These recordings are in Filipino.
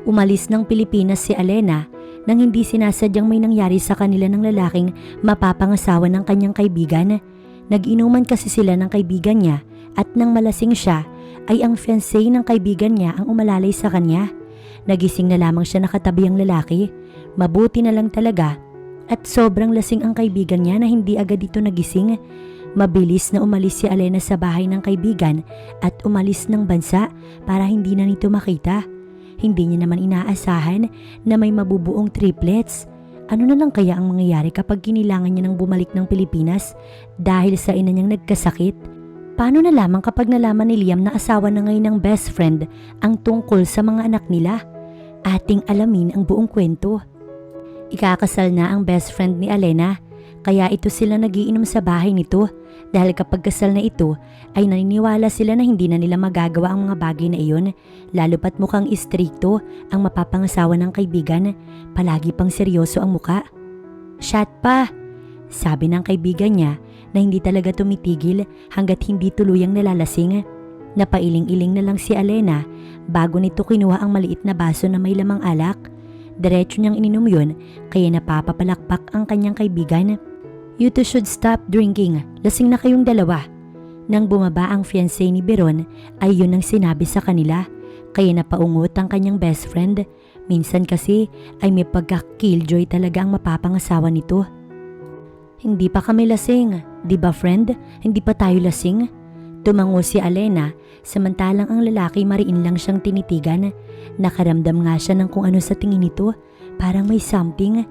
Umalis ng Pilipinas si Alena nang hindi sinasadyang may nangyari sa kanila ng lalaking mapapangasawa ng kanyang kaibigan. Nag-inuman kasi sila ng kaibigan niya at nang malasing siya ay ang fiancé ng kaibigan niya ang umalalay sa kanya. Nagising na lamang siya nakatabi ang lalaki. Mabuti na lang talaga at sobrang lasing ang kaibigan niya na hindi agad ito nagising. Mabilis na umalis si Alena sa bahay ng kaibigan at umalis ng bansa para hindi na nito makita. Hindi niya naman inaasahan na may mabubuong triplets. Ano na lang kaya ang mangyayari kapag kinilangan niya ng bumalik ng Pilipinas dahil sa ina niyang nagkasakit? Paano na lamang kapag nalaman ni Liam na asawa na ngayon ng best friend ang tungkol sa mga anak nila? Ating alamin ang buong kwento. Ikakasal na ang best friend ni Alena, kaya ito sila nagiinom sa bahay nito dahil kapag kasal na ito ay naniniwala sila na hindi na nila magagawa ang mga bagay na iyon, lalo pat mukhang istrikto ang mapapangasawa ng kaibigan, palagi pang seryoso ang muka. "Shot pa," sabi ng kaibigan niya na hindi talaga tumitigil hanggat hindi tuluyang nalalasing. Napailing-iling na lang si Alena bago nito kinuha ang maliit na baso na may lamang alak. Diretso niyang ininom yun kaya napapapalakpak ang kanyang kaibigan. "You two should stop drinking. Lasing na kayong dalawa." Nang bumaba ang fiancé ni Beron ay yun ang sinabi sa kanila. Kaya napaungot ang kanyang best friend. Minsan kasi ay may pagka-killjoy talaga ang mapapangasawa nito. "Hindi pa kami lasing, di ba friend? Hindi pa tayo lasing?" Tumango si Alena samantalang ang lalaki mariin lang siyang tinitigan. Nakaramdam nga siya ng kung ano sa tingin nito. Parang may something.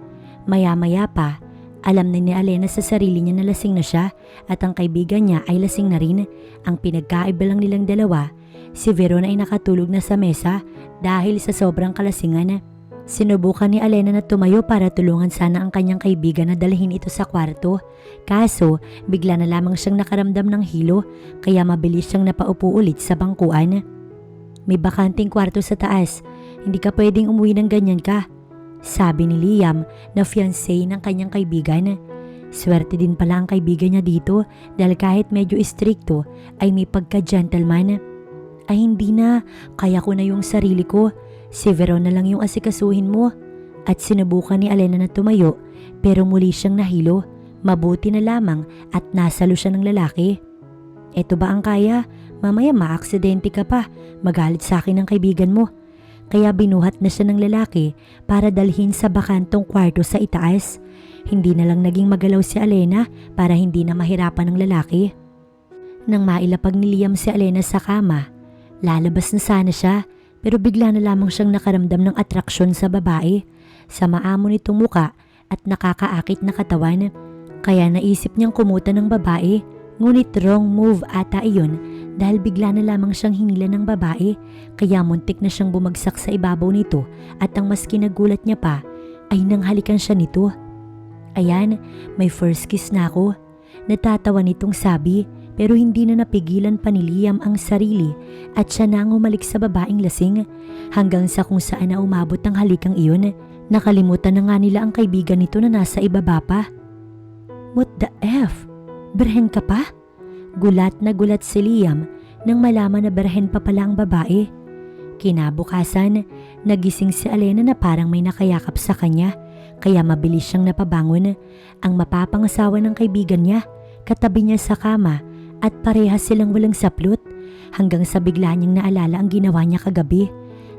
Maya-maya pa, alam na ni Alena sa sarili niya na lasing na siya at ang kaibigan niya ay lasing na rin. Ang pinagkaiba lang nilang dalawa, si Veron ay nakatulog na sa mesa dahil sa sobrang kalasingan. Sinubukan ni Alena na tumayo para tulungan sana ang kanyang kaibigan na dalhin ito sa kwarto. Kaso, bigla na lamang siyang nakaramdam ng hilo kaya mabilis siyang napaupo ulit sa bangkuan. "May bakanting kwarto sa taas. Hindi ka pwedeng umuwi ng ganyan ka," sabi ni Liam na fiancé ng kanyang kaibigan. Swerte din pala ang kaibigan niya dito dahil kahit medyo istrikto ay may pagka-gentleman. "Ay hindi na, kaya ko na yung sarili ko. Si Veron na lang yung asikasuhin mo." At sinubukan ni Alena na tumayo pero muli siyang nahilo. Mabuti na lamang at nasalo siya ng lalaki. "Eto ba ang kaya? Mamaya maaksidente ka pa. Magalit sa akin ang kaibigan mo." Kaya binuhat na siya ng lalaki para dalhin sa bakantong kwarto sa itaas. Hindi na lang naging magalaw si Alena para hindi na mahirapan ng lalaki. Nang mailapag ni Liam si Alena sa kama, lalabas na sana siya pero bigla na lamang siyang nakaramdam ng atraksyon sa babae, sa maamo nitong muka at nakakaakit na katawan. Kaya naisip niyang kumuta ng babae, ngunit wrong move ata iyon dahil bigla na lamang siyang hinila ng babae kaya muntik na siyang bumagsak sa ibabaw nito at ang mas kinagulat niya pa ay nanghalikan siya nito. "Ayan, may first kiss na ako," natatawa nitong sabi pero hindi na napigilan pa ni Liam ang sarili at siya na ang umalik sa babaeng lasing hanggang sa kung saan na umabot ang halikang iyon. Nakalimutan na nga nila ang kaibigan nito na nasa ibaba pa. "What the F? Berhen ka pa?" Gulat na gulat si Liam nang malaman na berhen pa pala ang babae. Kinabukasan, nagising si Alena na parang may nakayakap sa kanya kaya mabilis siyang napabangon. Ang mapapangasawa ng kaibigan niya, katabi niya sa kama at parehas silang walang saplot hanggang sa bigla niyang naalala ang ginawa niya kagabi.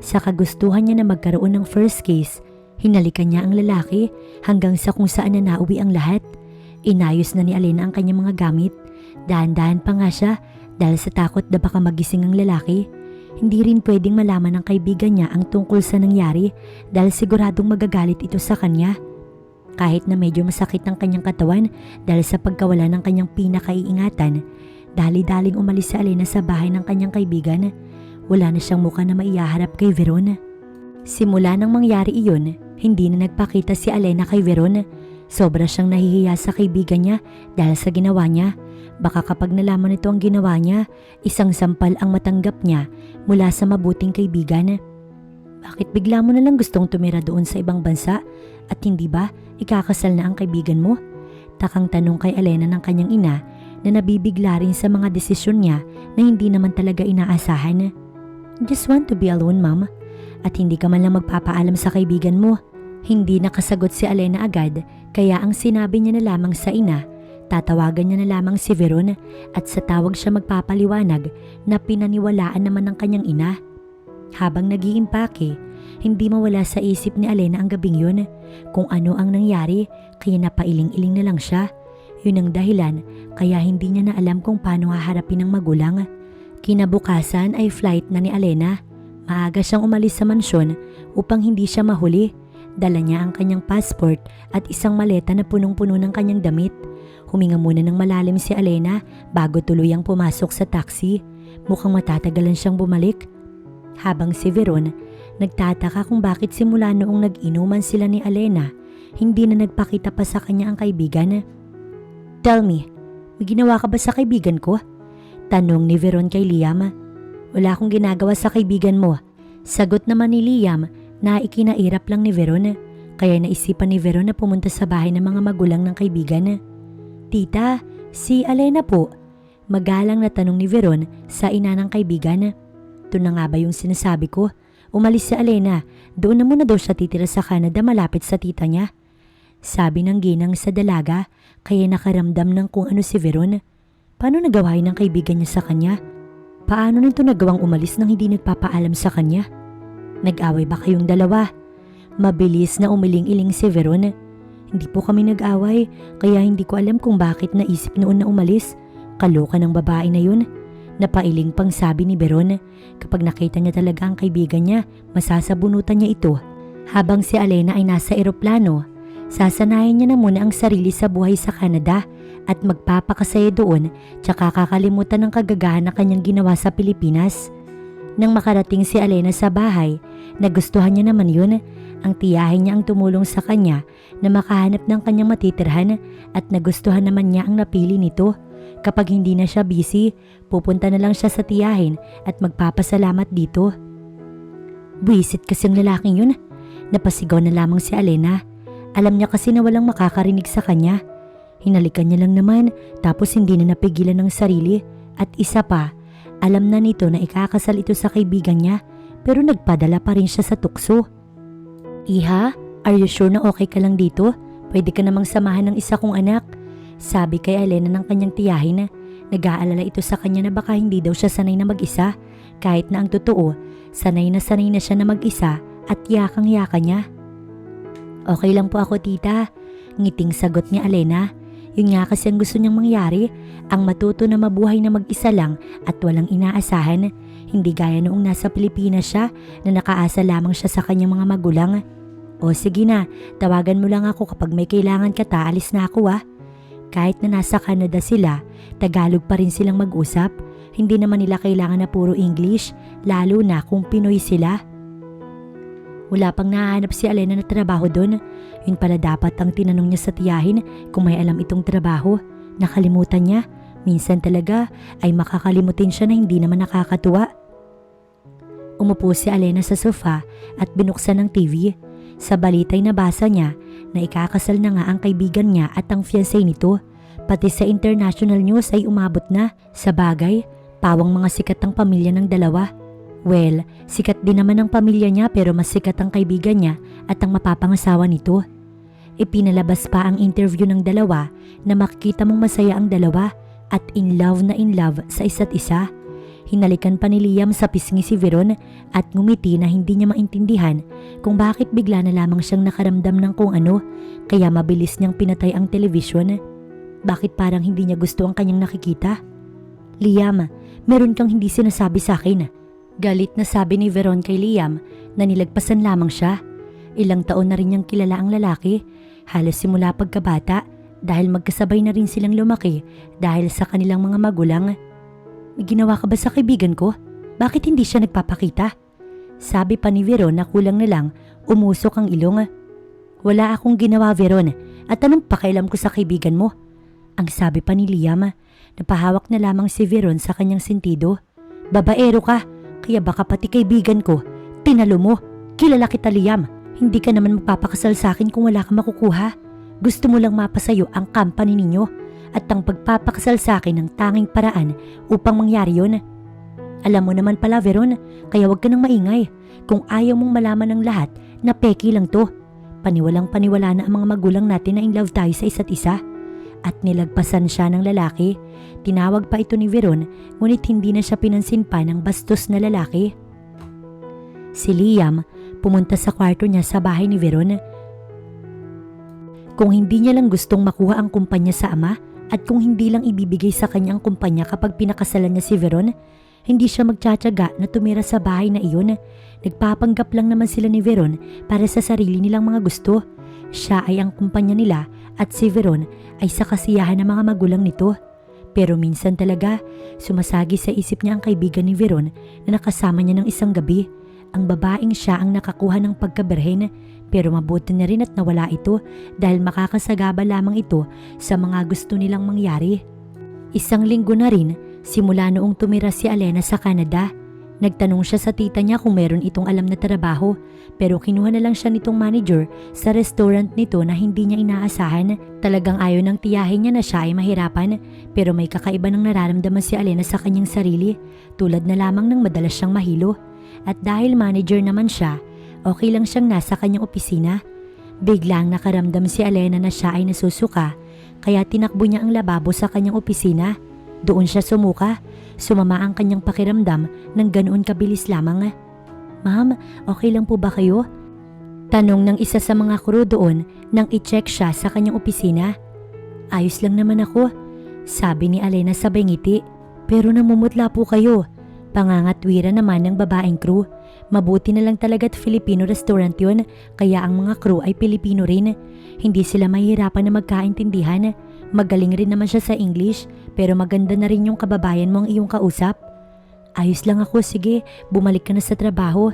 Sa kagustuhan niya na magkaroon ng first kiss, hinalikan niya ang lalaki hanggang sa kung saan na nauwi ang lahat. Inayos na ni Alena ang kanyang mga gamit. Dahan-dahan pa nga siya dahil sa takot na baka magising ang lalaki. Hindi rin pwedeng malaman ng kaibigan niya ang tungkol sa nangyari dahil siguradong magagalit ito sa kanya. Kahit na medyo masakit ang kanyang katawan dahil sa pagkawala ng kanyang pinakaiingatan, dali-daling umalis si Alena sa bahay ng kanyang kaibigan. Wala na siyang mukha na maihaharap kay Veron. Simula nang mangyari iyon, hindi na nagpakita si Alena kay Veron. Sobra siyang nahihiya sa kaibigan niya dahil sa ginawa niya. Baka kapag nalaman nito ang ginawa niya, isang sampal ang matanggap niya mula sa mabuting kaibigan. "Bakit bigla mo na lang gustong tumira doon sa ibang bansa at hindi ba ikakasal na ang kaibigan mo?" Takang tanong kay Alena ng kanyang ina na nabibigla rin sa mga desisyon niya na hindi naman talaga inaasahan. "Just want to be alone, ma'am. at hindi ka man lang magpapaalam sa kaibigan mo. Hindi nakasagot si Alena agad kaya ang sinabi niya na lamang sa ina, tatawagan niya na lamang si Veron at sa tawag siya magpapaliwanag na pinaniwalaan naman ng kanyang ina. Habang nag-iimpake, hindi mawala sa isip ni Alena ang gabing yun kung ano ang nangyari kaya napailing-iling na lang siya. Yun ang dahilan kaya hindi niya na alam kung paano haharapin ng magulang. Kinabukasan ay flight na ni Alena. Maaga siyang umalis sa mansyon upang hindi siya mahuli. Dala niya ang kanyang passport at isang maleta na punong-puno ng kanyang damit. Huminga muna ng malalim si Alena bago tuluyang pumasok sa taxi. Mukhang matatagalan siyang bumalik. Habang si Veron, nagtataka kung bakit simula noong nag-inuman sila ni Alena, hindi na nagpakita pa sa kanya ang kaibigan. "Tell me, may ginawa ka ba sa kaibigan ko?" Tanong ni Veron kay Liam. "Wala akong ginagawa sa kaibigan mo." Sagot naman ni Liam na ikinairap lang ni Veron, kaya naisipan ni Veron na pumunta sa bahay ng mga magulang ng kaibigan. "Tita, si Alena po." Magalang na tanong ni Veron sa ina ng kaibigan. "Ito na nga ba yung sinasabi ko? Umalis si Alena, doon na muna daw siya titira sa Canada malapit sa tita niya." Sabi ng ginang sa dalaga, kaya nakaramdam ng kung ano si Veron. Paano nagawain ng kaibigan niya sa kanya? Paano nito nagawang umalis nang hindi nagpapaalam sa kanya? Nag-away ba kayong dalawa? Mabilis na umiling-iling si Veron. "Hindi po kami nag-away, kaya hindi ko alam kung bakit naisip noon na umalis. Kaloka ng babae na yun." Napailing pang sabi ni Veron. Kapag nakita niya talaga ang kaibigan niya, masasabunutan niya ito. Habang si Alena ay nasa eroplano, sasanayan niya na muna ang sarili sa buhay sa Canada at magpapakasaya doon tsaka kakalimutan ng kagagahan na kanyang ginawa sa Pilipinas. Nang makarating si Alena sa bahay, nagustuhan niya naman yun. Ang tiyahin niya ang tumulong sa kanya na makahanap ng kanyang matitirhan at nagustuhan naman niya ang napili nito. Kapag hindi na siya busy, pupunta na lang siya sa tiyahin at magpapasalamat dito. Buwisit kasi ang lalaking yun. Napasigaw na lamang si Alena. Alam niya kasi na walang makakarinig sa kanya. Hinalikan niya lang naman tapos hindi na napigilan ng sarili. At isa pa, alam na nito na ikakasal ito sa kaibigan niya pero nagpadala pa rin siya sa tukso. "Iha, are you sure na okay ka lang dito? Pwede ka namang samahan ng isa kong anak." Sabi kay Alena ng kanyang tiyahin. Nag-aalala ito sa kanya na baka hindi daw siya sanay na mag-isa. Kahit na ang totoo, sanay na siya na mag-isa at yakang-yaka niya. "Okay lang po ako, tita." Ngiting sagot ni Alena. Yun nga kasi ang gusto niyang mangyari, ang matuto na mabuhay na mag-isa lang at walang inaasahan. Hindi gaya noong nasa Pilipinas siya na nakaasa lamang siya sa kanyang mga magulang. "O sige na, tawagan mo lang ako kapag may kailangan ka, aalis na ako ah." Kahit na nasa Canada sila, Tagalog pa rin silang mag-usap. Hindi naman nila kailangan na puro English, lalo na kung Pinoy sila. Wala pang nahanap si Alena na trabaho doon. Yun pala dapat ang tinanong niya sa tiyahin kung may alam itong trabaho. Nakalimutan niya. Minsan talaga ay makakalimutin siya na hindi naman nakakatuwa. Umupo si Alena sa sofa at binuksan ng TV. Sa balita'y nabasa niya na ikakasal na nga ang kaibigan niya at ang fiancé nito. Pati sa international news ay umabot na. Sa bagay, pawang mga sikat ang pamilya ng dalawa. Well, sikat din naman ang pamilya niya pero mas sikat ang kaibigan niya at ang mapapangasawa nito. Ipinalabas pa ang interview ng dalawa na makikita mong masaya ang dalawa at in love sa isa't isa. Hinalikan pa ni Liam sa pisngi si Veron at ngumiti na hindi niya maintindihan kung bakit bigla na lamang siyang nakaramdam ng kung ano kaya mabilis niyang pinatay ang telebisyon. Bakit parang hindi niya gusto ang kanyang nakikita? "Liam, meron kang hindi sinasabi sa akin." Galit na sabi ni Veron kay Liam na nilagpasan lamang siya. Ilang taon na rin niyang kilala ang lalaki, halos simula pagkabata dahil magkasabay na rin silang lumaki dahil sa kanilang mga magulang. "May ginawa ka ba sa kaibigan ko? Bakit hindi siya nagpapakita?" Sabi pa ni Veron na kulang na lang, umusok ang ilong. "Wala akong ginawa, Veron, at anong pakialam ko sa kaibigan mo?" Ang sabi pa ni Liam. Napahawak na lamang si Veron sa kanyang sentido. "Babaero ka, kaya baka pati kaibigan ko. Tinalo mo. Kilala kita, Liam. Hindi ka naman magpapakasal sa akin kung wala kang makukuha. Gusto mo lang mapasayo ang company ninyo at ang pagpapakasal sa akin ng tanging paraan upang mangyari yun." Alam mo naman pala Veron, kaya wag ka nang maingay. Kung ayaw mong malaman ng lahat na peki lang to. Paniwalang paniwala na ang mga magulang natin na in love tayo sa isa't isa. At nilagpasan siya ng lalaki. Tinawag pa ito ni Veron ngunit hindi na siya pinansin pa ng bastos na lalaki. Si Liam pumunta sa kwarto niya sa bahay ni Veron. Kung hindi niya lang gustong makuha ang kumpanya sa ama at kung hindi lang ibibigay sa kanya ang kumpanya kapag pinakasalan niya si Veron, hindi siya magtsatsaga na tumira sa bahay na iyon. Nagpapanggap lang naman sila ni Veron para sa sarili nilang mga gusto. Siya ay ang kumpanya nila at si Veron ay sa kasiyahan ng mga magulang nito. Pero minsan talaga, sumasagi sa isip niya ang kaibigan ni Veron na nakasama niya ng isang gabi. Ang babaeng siya ang nakakuha ng pagkaberhen, pero mabuti na rin at nawala ito dahil makakasagaba lamang ito sa mga gusto nilang mangyari. Isang linggo na rin simula noong tumira si Alena sa Canada. Nagtanong siya sa tita niya kung meron itong alam na trabaho, pero kinuha na lang siya nitong manager sa restaurant nito na hindi niya inaasahan. Talagang ayaw ng tiyahin niya na siya ay mahirapan, pero may kakaiba ng nararamdaman si Alena sa kanyang sarili, tulad na lamang ng madalas siyang mahilo. At dahil manager naman siya, okay lang siyang nasa kanyang opisina. Biglang nakaramdam si Alena na siya ay nasusuka, kaya tinakbo niya ang lababo sa kanyang opisina. Doon siya sumuka. Sumama ang kanyang pakiramdam ng ganoon kabilis lamang. Ma'am, okay lang po ba kayo? Tanong ng isa sa mga crew doon nang i-check siya sa kanyang opisina. Ayos lang naman ako, sabi ni Alena sabay ngiti. Pero namumutla po kayo. Pangangatwira naman ng babaeng crew. Mabuti na lang talaga't Filipino restaurant yun, kaya ang mga crew ay Pilipino rin. Hindi sila mahihirapan na magkaintindihan. Magaling rin naman siya sa English, pero maganda na rin yung kababayan mo ang iyong kausap. Ayos lang ako, sige, bumalik ka na sa trabaho.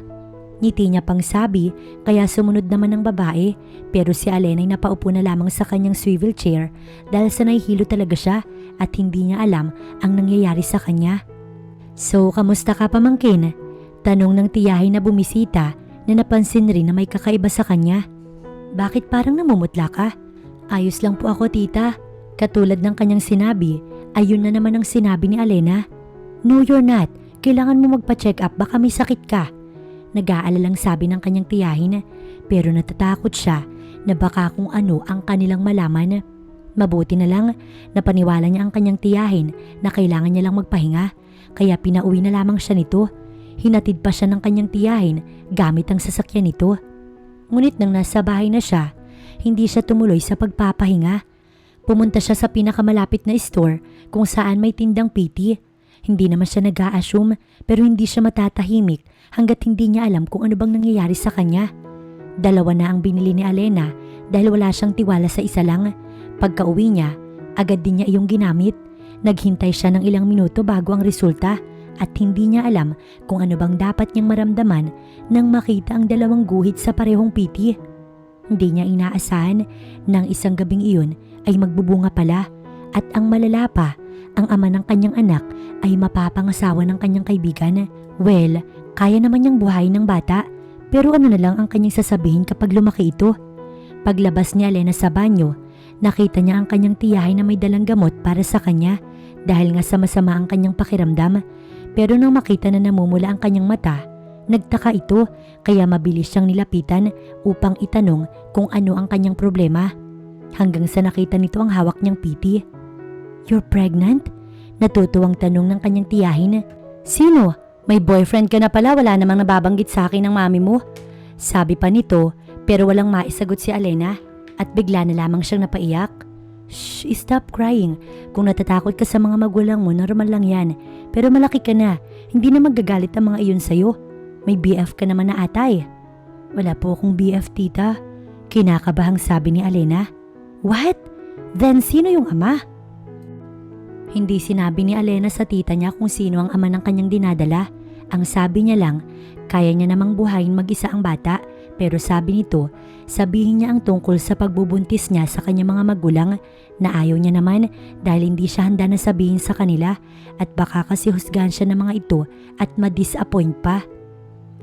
Ngiti niya pang sabi, kaya sumunod naman ng babae, pero si Alena ay napaupo na lamang sa kanyang swivel chair dahil sa nahihilo talaga siya at hindi niya alam ang nangyayari sa kanya. So, kamusta ka pamangkin? Tanong ng tiyahin na bumisita na napansin rin na may kakaiba sa kanya. Bakit parang namumutla ka? Ayos lang po ako tita. Katulad ng kanyang sinabi, ayun na naman ang sinabi ni Alena. No, you're not. Kailangan mo magpa-check up, baka may sakit ka. Nag-aalalang sabi ng kanyang tiyahin, pero natatakot siya na baka kung ano ang kanilang malaman. Mabuti na lang, napaniwala niya ang kanyang tiyahin na kailangan niya lang magpahinga, kaya pinauwi na lamang siya nito. Hinatid pa siya ng kanyang tiyahin gamit ang sasakyan nito. Ngunit nang nasa bahay na siya, hindi siya tumuloy sa pagpapahinga. Pumunta siya sa pinakamalapit na store kung saan may tindang PT. Hindi naman siya nag-a-assume pero hindi siya matatahimik hanggat hindi niya alam kung ano bang nangyayari sa kanya. Dalawa na ang binili ni Alena dahil wala siyang tiwala sa isa lang. Pagka-uwi niya, agad din niya iyong ginamit. Naghintay siya ng ilang minuto bago ang resulta at hindi niya alam kung ano bang dapat niyang maramdaman nang makita ang dalawang guhit sa parehong PT. Hindi niya inaasahan ng isang gabing iyon ay magbubunga pala at ang malala pa, ang ama ng kanyang anak ay mapapangasawa ng kanyang kaibigan. Well, kaya naman niyang buhayin ng bata, pero ano na lang ang kanyang sasabihin kapag lumaki ito? Paglabas ni Alena sa banyo, nakita niya ang kanyang tiyahin na may dalang gamot para sa kanya dahil nga sama-sama ang kanyang pakiramdam. Pero nang makita na namumula ang kanyang mata, nagtaka ito kaya mabilis siyang nilapitan upang itanong kung ano ang kanyang problema. Hanggang sa nakita nito ang hawak niyang PT. You're pregnant? Natutuwang tanong ng kanyang tiyahin. Sino? May boyfriend ka na pala, wala namang nababanggit sa akin ng mami mo. Sabi pa nito pero walang maisagot si Alena at bigla na lamang siyang napaiyak. Shh, stop crying. Kung natatakot ka sa mga magulang mo, normal lang yan. Pero malaki ka na, hindi na magagalit ang mga iyon sa'yo. May BF ka naman na atay. Wala po akong BF tita. Kinakabahang sabi ni Alena. What? Then sino yung ama? Hindi sinabi ni Alena sa tita niya kung sino ang ama ng kanyang dinadala. Ang sabi niya lang, kaya niya namang buhayin mag-isa ang bata. Pero sabi nito, sabihin niya ang tungkol sa pagbubuntis niya sa kanyang mga magulang na ayaw niya naman dahil hindi siya handa na sabihin sa kanila at baka kasi husgahan siya ng mga ito at ma-disappoint pa.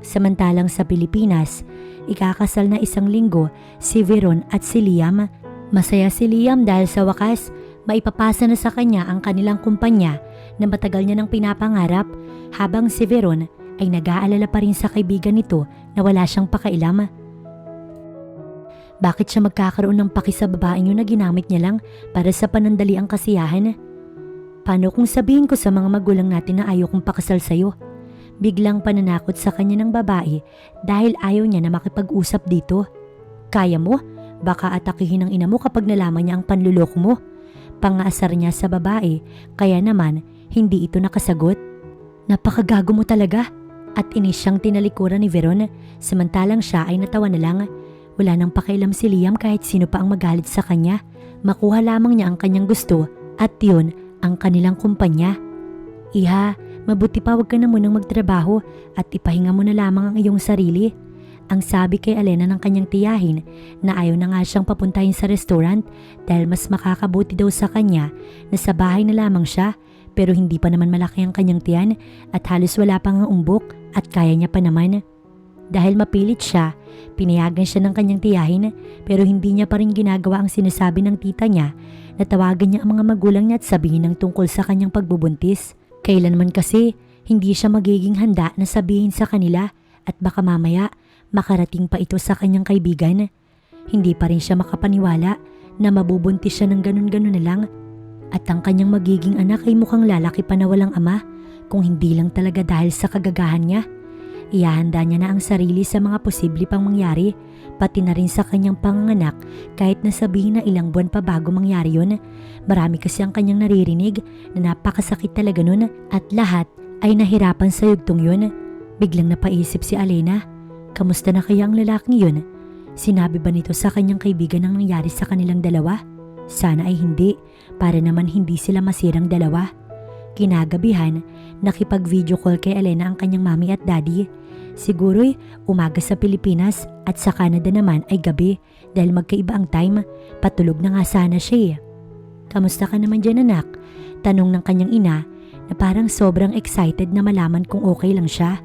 Samantalang sa Pilipinas, ikakasal na isang linggo si Veron at si Liam. Masaya si Liam dahil sa wakas Maipapasa na sa kanya ang kanilang kumpanya na matagal niya nang pinapangarap, habang si Veron ay nag-aalala pa rin sa kaibigan nito na wala siyang pakailam. Bakit siya magkakaroon ng paki sa babaeng yun na ginamit niya lang para sa panandaliang kasiyahan? Paano kung sabihin ko sa mga magulang natin na ayaw kong pakasal sa'yo? Biglang pananakot sa kanya ng babae dahil ayaw niya na makipag-usap dito. Kaya mo? Baka atakihin ng ina mo kapag nalaman niya ang panluloko mo. Pangaasar niya sa babae, kaya naman hindi ito nakasagot. Napakagago mo talaga. At inis siyang tinalikuran ni Veron, samantalang siya ay natawa na lang. Wala nang pakialam si Liam kahit sino pa ang magalit sa kanya. Makuha lamang niya ang kanyang gusto at yun ang kanilang kumpanya. Iha, mabuti pa wag ka na munang magtrabaho at ipahinga mo na lamang ang iyong sarili. Ang sabi kay Alena ng kanyang tiyahin na ayaw na nga siyang papuntahin sa restaurant dahil mas makakabuti daw sa kanya na sa bahay na lamang siya, pero hindi pa naman malaki ang kanyang tiyan at halos wala pang umbok at kaya niya pa naman. Dahil mapilit siya, pinayagan siya ng kanyang tiyahin pero hindi niya pa rin ginagawa ang sinasabi ng tita niya na tawagan niya ang mga magulang niya at sabihin ng tungkol sa kanyang pagbubuntis. Kailanman kasi hindi siya magiging handa na sabihin sa kanila at baka mamaya makarating pa ito sa kanyang kaibigan. Hindi pa rin siya makapaniwala na mabubuntis siya ng ganun-ganun na lang at ang kanyang magiging anak ay mukhang lalaki pa na walang ama kung hindi lang talaga dahil sa kagagahan niya. Ihahanda niya na ang sarili sa mga posible pang mangyari, pati na rin sa kanyang panganganak kahit na sabihin na ilang buwan pa bago mangyari yun. Marami kasi ang kanyang naririnig na napakasakit talaga nun at lahat ay nahirapan sa yugtong yun. Biglang napaisip si Alena, kamusta na kaya ang lalaking yun? Sinabi ba nito sa kanyang kaibigan ang nangyari sa kanilang dalawa? Sana ay hindi, para naman hindi sila masirang dalawa. Kinagabihan, nakipag-video call kay Alena ang kanyang mami at daddy. Siguro'y umaga sa Pilipinas at sa Canada naman ay gabi dahil magkaiba ang time. Patulog na nga sana siya. Kamusta ka naman dyan anak? Tanong ng kanyang ina na parang sobrang excited na malaman kung okay lang siya.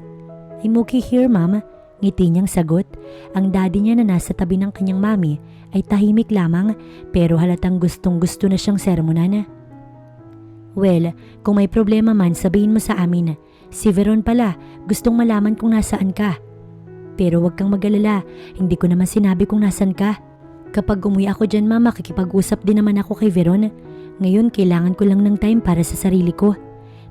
I'm okay here ma'am. Ngiti niyang sagot. Ang daddy niya na nasa tabi ng kanyang mami ay tahimik lamang pero halatang gustong gusto na siyang sermonan. Well, kung may problema man sabihin mo sa amin. Si Veron pala, gustong malaman kung nasaan ka. Pero wag kang mag-alala, hindi ko naman sinabi kung nasan ka. Kapag umuwi ako dyan mama, makikipag-usap din naman ako kay Veron. Ngayon kailangan ko lang ng time para sa sarili ko.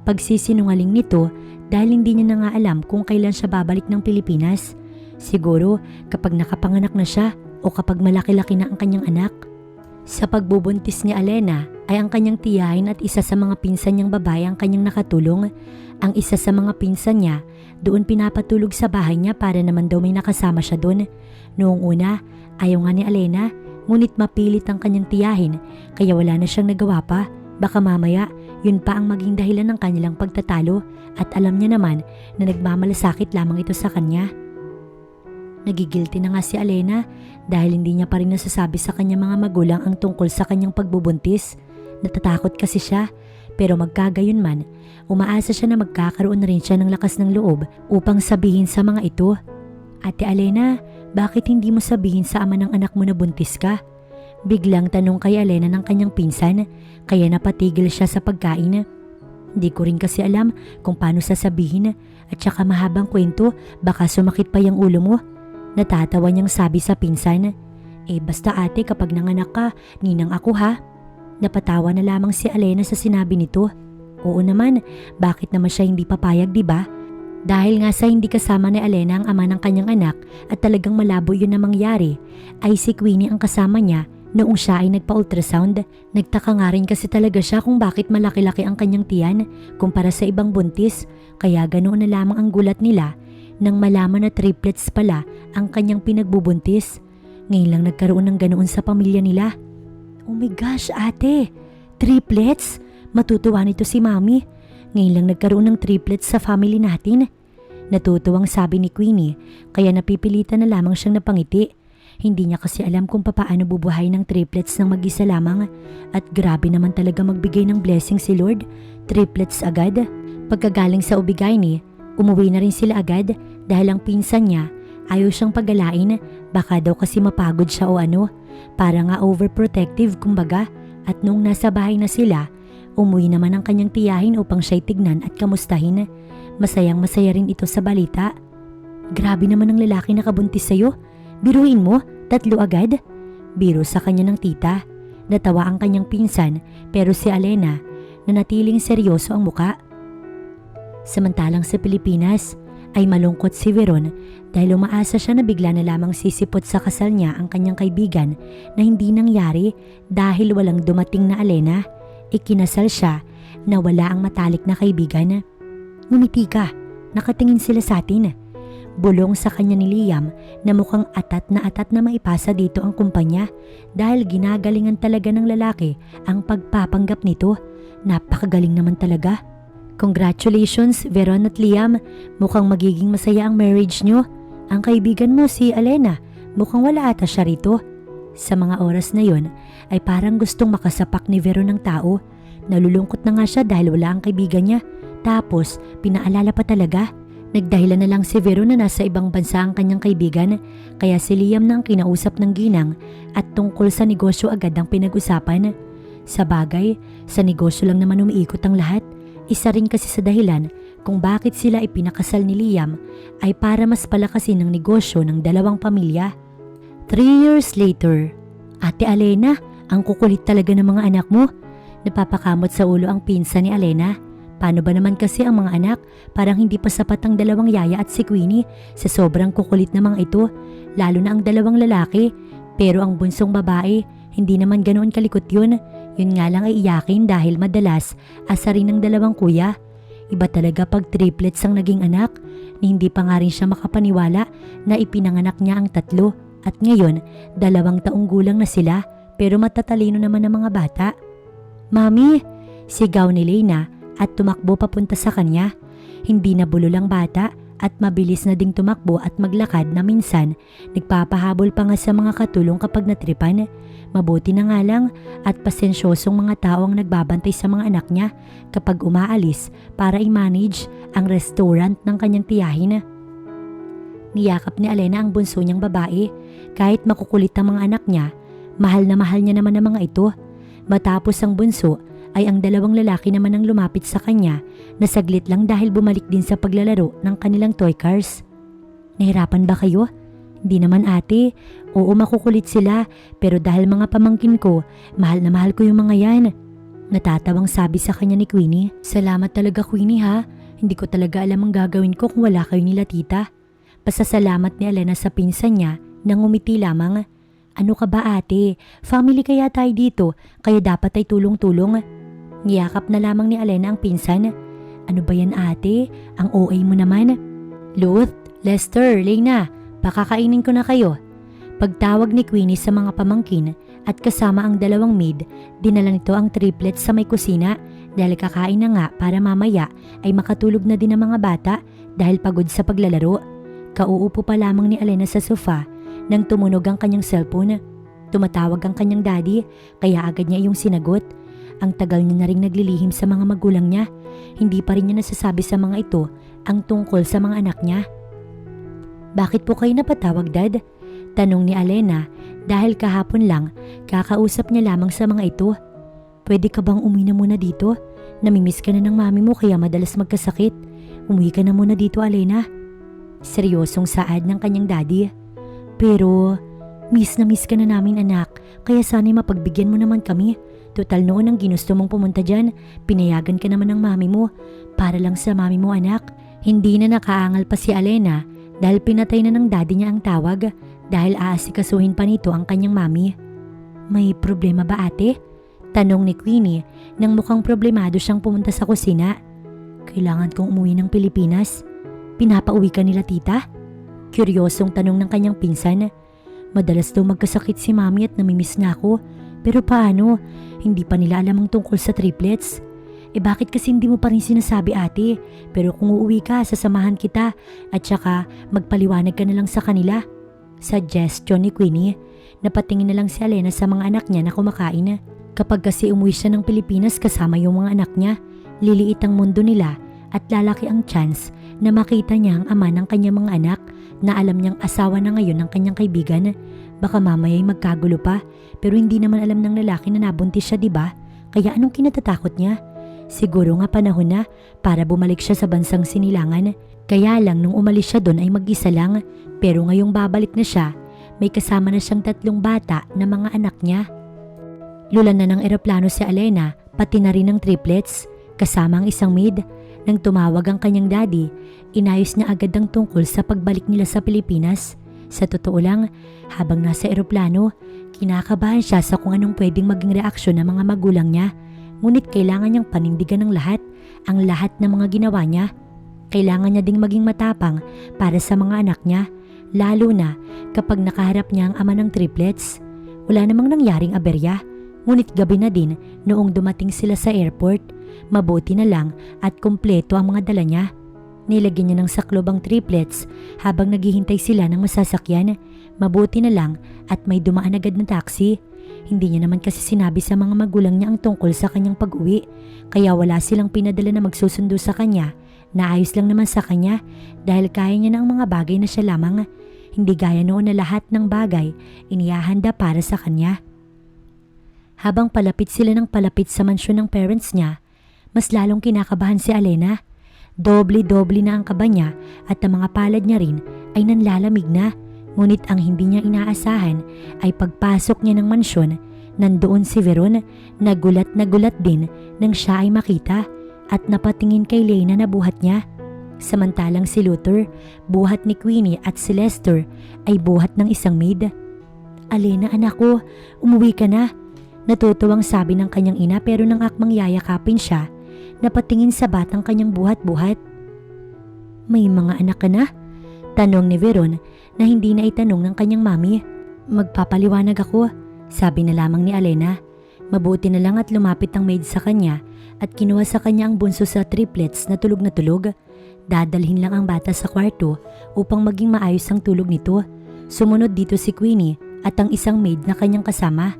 Pagsisinungaling nito dahil hindi niya na nga alam kung kailan siya babalik ng Pilipinas. Siguro kapag nakapanganak na siya o kapag malaki-laki na ang kanyang anak. Sa pagbubuntis ni Alena ay ang kanyang tiyahin at isa sa mga pinsan niyang babae ang kanyang nakatulong. Ang isa sa mga pinsan niya doon pinapatulog sa bahay niya para naman daw may nakasama siya doon. Noong una, ayaw nga ni Alena, ngunit mapilit ang kanyang tiyahin kaya wala na siyang nagawa pa. Baka mamaya, yun pa ang maging dahilan ng kanilang pagtatalo at alam niya naman na nagmamalasakit lamang ito sa kanya. Nagigilty na nga si Alena dahil hindi niya pa rin nasasabi sa kanyang mga magulang ang tungkol sa kanyang pagbubuntis. Natatakot kasi siya pero magkagayon man, umaasa siya na magkakaroon na rin siya ng lakas ng loob upang sabihin sa mga ito. Ate Alena, bakit hindi mo sabihin sa ama ng anak mo na buntis ka? Biglang tanong kay Alena ng kanyang pinsan kaya napatigil siya sa pagkain. Hindi ko rin kasi alam kung paano sasabihin at saka mahabang kwento baka sumakit pa yung ulo mo. Natatawa niyang sabi sa pinsan. Basta ate kapag nanganak ka, ninang ako ha. Napatawa na lamang si Alena sa sinabi nito. Oo naman, bakit naman siya hindi papayag diba? Dahil nga sa hindi kasama ni Alena ang ama ng kanyang anak at talagang malabo yun na mangyari, ay si Queenie ang kasama niya noong siya ay nagpa-ultrasound. Nagtaka nga rin kasi talaga siya kung bakit malaki-laki ang kanyang tiyan kumpara sa ibang buntis, kaya ganoon na lamang ang gulat nila nang malaman na triplets pala ang kanyang pinagbubuntis. Ngayon lang nagkaroon ng ganoon sa pamilya nila. Oh my gosh ate, triplets? Matutuwa nito si mami. Ngayon lang nagkaroon ng triplets sa family natin. Natutuwang sabi ni Queenie kaya napipilitan na lamang siyang napangiti. Hindi niya kasi alam kung papaano bubuhay ng triplets ng mag-isa lamang at grabe naman talaga magbigay ng blessing si Lord. Triplets agad. Pagkagaling sa Ubigayni, umuwi na rin sila agad dahil ang pinsan niya ayaw siyang pagalain, baka daw kasi mapagod siya o ano. Para nga overprotective kumbaga At nung nasa bahay na sila, umuwi naman ang kanyang tiyahin upang siya'y tignan at kamustahin. Masayang masaya rin ito sa balita. Grabe naman ang lalaki na kabuntis sa'yo. Biruin mo, 3 agad. Biro sa kanya ng tita. Natawa ang kanyang pinsan pero si Alena nanatiling seryoso ang muka. Samantalang sa Pilipinas ay malungkot si Veron dahil umaasa siya na bigla na lamang sisipot sa kasal niya ang kanyang kaibigan na hindi nangyari dahil walang dumating na Alena. Ikinasal siya na wala ang matalik na kaibigan. Ngumiti ka, nakatingin sila sa atin. Bulong sa kanya ni Liam na mukhang atat na maipasa dito ang kumpanya dahil ginagalingan talaga ng lalaki ang pagpapanggap nito. Napakagaling naman talaga. Congratulations Veron at Liam, mukhang magiging masaya ang marriage nyo. Ang kaibigan mo si Alena, mukhang wala ata siya rito. Sa mga oras na yon ay parang gustong makasapak ni Veron ng tao. Nalulungkot na nga siya dahil wala ang kaibigan niya. Tapos pinaalala pa talaga. Nagdahilan na lang si Veron na nasa ibang bansa ang kanyang kaibigan, kaya si Liam na ang kinausap ng ginang at tungkol sa negosyo agad ang pinag-usapan. Sa bagay, sa negosyo lang naman umiikot ang lahat. Isa rin kasi sa dahilan kung bakit sila ipinakasal ni Liam ay para mas palakasin ang negosyo ng dalawang pamilya. 3 years later, Ate Alena, ang kukulit talaga ng mga anak mo. Napapakamot sa ulo ang pinsan ni Alena. Paano ba naman kasi ang mga anak? Parang hindi pa sapat ang dalawang yaya at si Queenie sa sobrang kukulit na mga ito, lalo na ang dalawang lalaki. Pero ang bunsong babae, hindi naman ganoon kalikot yun. Yun nga lang ay iyakin dahil madalas asarin ng dalawang kuya. Iba talaga pag triplets ang naging anak, ni hindi pa nga rin siya makapaniwala na ipinanganak niya ang 3 at ngayon 2 taong gulang na sila pero matatalino naman ang mga bata. Mami, sigaw ni Lena at tumakbo papunta sa kanya. Hindi na bulol ang bata at mabilis na ding tumakbo at maglakad na minsan nagpapahabol pa nga sa mga katulong kapag natripan. Mabuti na nga lang at pasensyosong mga tao ang nagbabantay sa mga anak niya kapag umaalis para i-manage ang restaurant ng kanyang tiyahin. Niyakap ni Alena ang bunso niyang babae. Kahit makukulit ang mga anak niya, mahal na mahal niya naman ang mga ito. Matapos ang bunso ay ang dalawang lalaki naman ang lumapit sa kanya na saglit lang dahil bumalik din sa paglalaro ng kanilang toy cars. Nahirapan ba kayo? Hindi naman ate. Oo, makukulit sila pero dahil mga pamangkin ko, mahal na mahal ko yung mga yan. Natatawang sabi sa kanya ni Queenie. Salamat talaga Queenie ha. Hindi ko talaga alam ang gagawin ko kung wala kayo nila tita. Pasasalamat ni Alena sa pinsan niya nang ngumiti lamang. Ano ka ba ate? Family kaya tayo dito kaya dapat ay tulong-tulong. Niyakap na lamang ni Alena ang pinsan. Ano ba yan ate? Ang OA mo naman. Luth, Lester, Lena, pakakainin ko na kayo. Pagtawag ni Queenie sa mga pamangkin at kasama ang dalawang maid, dinala nito ang triplets sa may kusina dahil kakain na nga para mamaya ay makatulog na din ang mga bata dahil pagod sa paglalaro. Kauupo pa lamang ni Alena sa sofa nang tumunog ang kanyang cellphone. Tumatawag ang kanyang daddy kaya agad niya iyong sinagot. Ang tagal niya na ring naglilihim sa mga magulang niya. Hindi pa rin niya nasasabi sa mga ito ang tungkol sa mga anak niya. Bakit po kayo napatawag dad? Tanong ni Alena dahil kahapon lang kakausap niya lamang sa mga ito. Pwede ka bang umuwi na muna dito? Namimiss ka na ng mami mo kaya madalas magkasakit. Umuwi ka na muna dito Alena. Seryosong saad ng kanyang daddy. Pero miss na miss ka na namin anak kaya sana'y mapagbigyan mo naman kami. Total noon ang ginusto mong pumunta dyan, pinayagan ka naman ng mami mo. Para lang sa mami mo anak. Hindi na nakaangal pa si Alena dahil pinatay na ng daddy niya ang tawag dahil aasikasuhin pa nito ang kanyang mami. May problema ba ate? Tanong ni Queenie nang mukhang problemado siyang pumunta sa kusina. Kailangan kong umuwi ng Pilipinas. Pinapauwi ka nila tita? Kuryosong tanong ng kanyang pinsan. Madalas daw magkasakit si mami at namimiss na ako. Pero paano? Hindi pa nila alam ang tungkol sa triplets. Bakit kasi hindi mo pa rin sinasabi ate? Pero kung uuwi ka, sasamahan kita at saka magpaliwanag ka na lang sa kanila. Suggestion ni Queenie. Napatingin na lang si Alena sa mga anak niya na kumakain. Kapag kasi umuwi siya ng Pilipinas kasama yung mga anak niya, liliit ang mundo nila at lalaki ang chance na makita niya ang ama ng kanyang mga anak na alam niyang asawa na ngayon ng kanyang kaibigan. Baka mamaya'y magkagulo pa, pero hindi naman alam ng lalaki na nabuntis siya, di ba? Kaya anong kinatatakot niya? Siguro nga panahon na para bumalik siya sa bansang sinilangan. Kaya lang nung umalis siya doon ay mag-isa lang, pero ngayong babalik na siya, may kasama na siyang 3 bata na mga anak niya. Lulan na ng eroplano si Alena, pati na rin ng triplets, kasama ang isang maid. Nang tumawag ang kanyang daddy, inayos niya agad ang tungkol sa pagbalik nila sa Pilipinas. Sa totoo lang, habang nasa eroplano, kinakabahan siya sa kung anong pwedeng maging reaksyon ng mga magulang niya. Ngunit kailangan niyang panindigan ng lahat, ang lahat ng mga ginawa niya. Kailangan niya ding maging matapang para sa mga anak niya, lalo na kapag nakaharap niya ang ama ng triplets. Wala namang nangyaring aberya, ngunit gabi na din noong dumating sila sa airport. Mabuti na lang at kumpleto ang mga dala niya. Nilagyan niya ng saklob ang triplets habang naghihintay sila ng masasakyan. Mabuti na lang at may dumaan agad na taxi. Hindi niya naman kasi sinabi sa mga magulang niya ang tungkol sa kanyang pag-uwi, kaya wala silang pinadala na magsusundo sa kanya. Naayos lang naman sa kanya dahil kaya niya na ang mga bagay na siya lamang. Hindi gaya noon na lahat ng bagay inihahanda para sa kanya. Habang palapit sila ng palapit sa mansyon ng parents niya, mas lalong kinakabahan si Alena. Doble-doble na ang kaba niya at ang mga palad niya rin ay nanlalamig na. Ngunit ang hindi niya inaasahan ay pagpasok niya ng mansyon, nandoon si Veron. Nagulat din nang siya ay makita at napatingin kay Lena na buhat niya. Samantalang si Luther, buhat ni Queenie at si Lester ay buhat ng isang maid. Alena anak ko, umuwi ka na. Natutuwang sabi ng kanyang ina pero nang akmang yayakapin siya, napatingin sa batang kanyang buhat-buhat. May mga anak ka na? Tanong ni Veron na hindi na itanong ng kanyang mami. Magpapaliwanag ako, sabi na lamang ni Alena. Mabuti na lang at lumapit ang maid sa kanya at kinuha sa kanya ang bunso sa triplets na tulog na tulog. Dadalhin lang ang bata sa kwarto upang maging maayos ang tulog nito. Sumunod dito si Queenie at ang isang maid na kanyang kasama.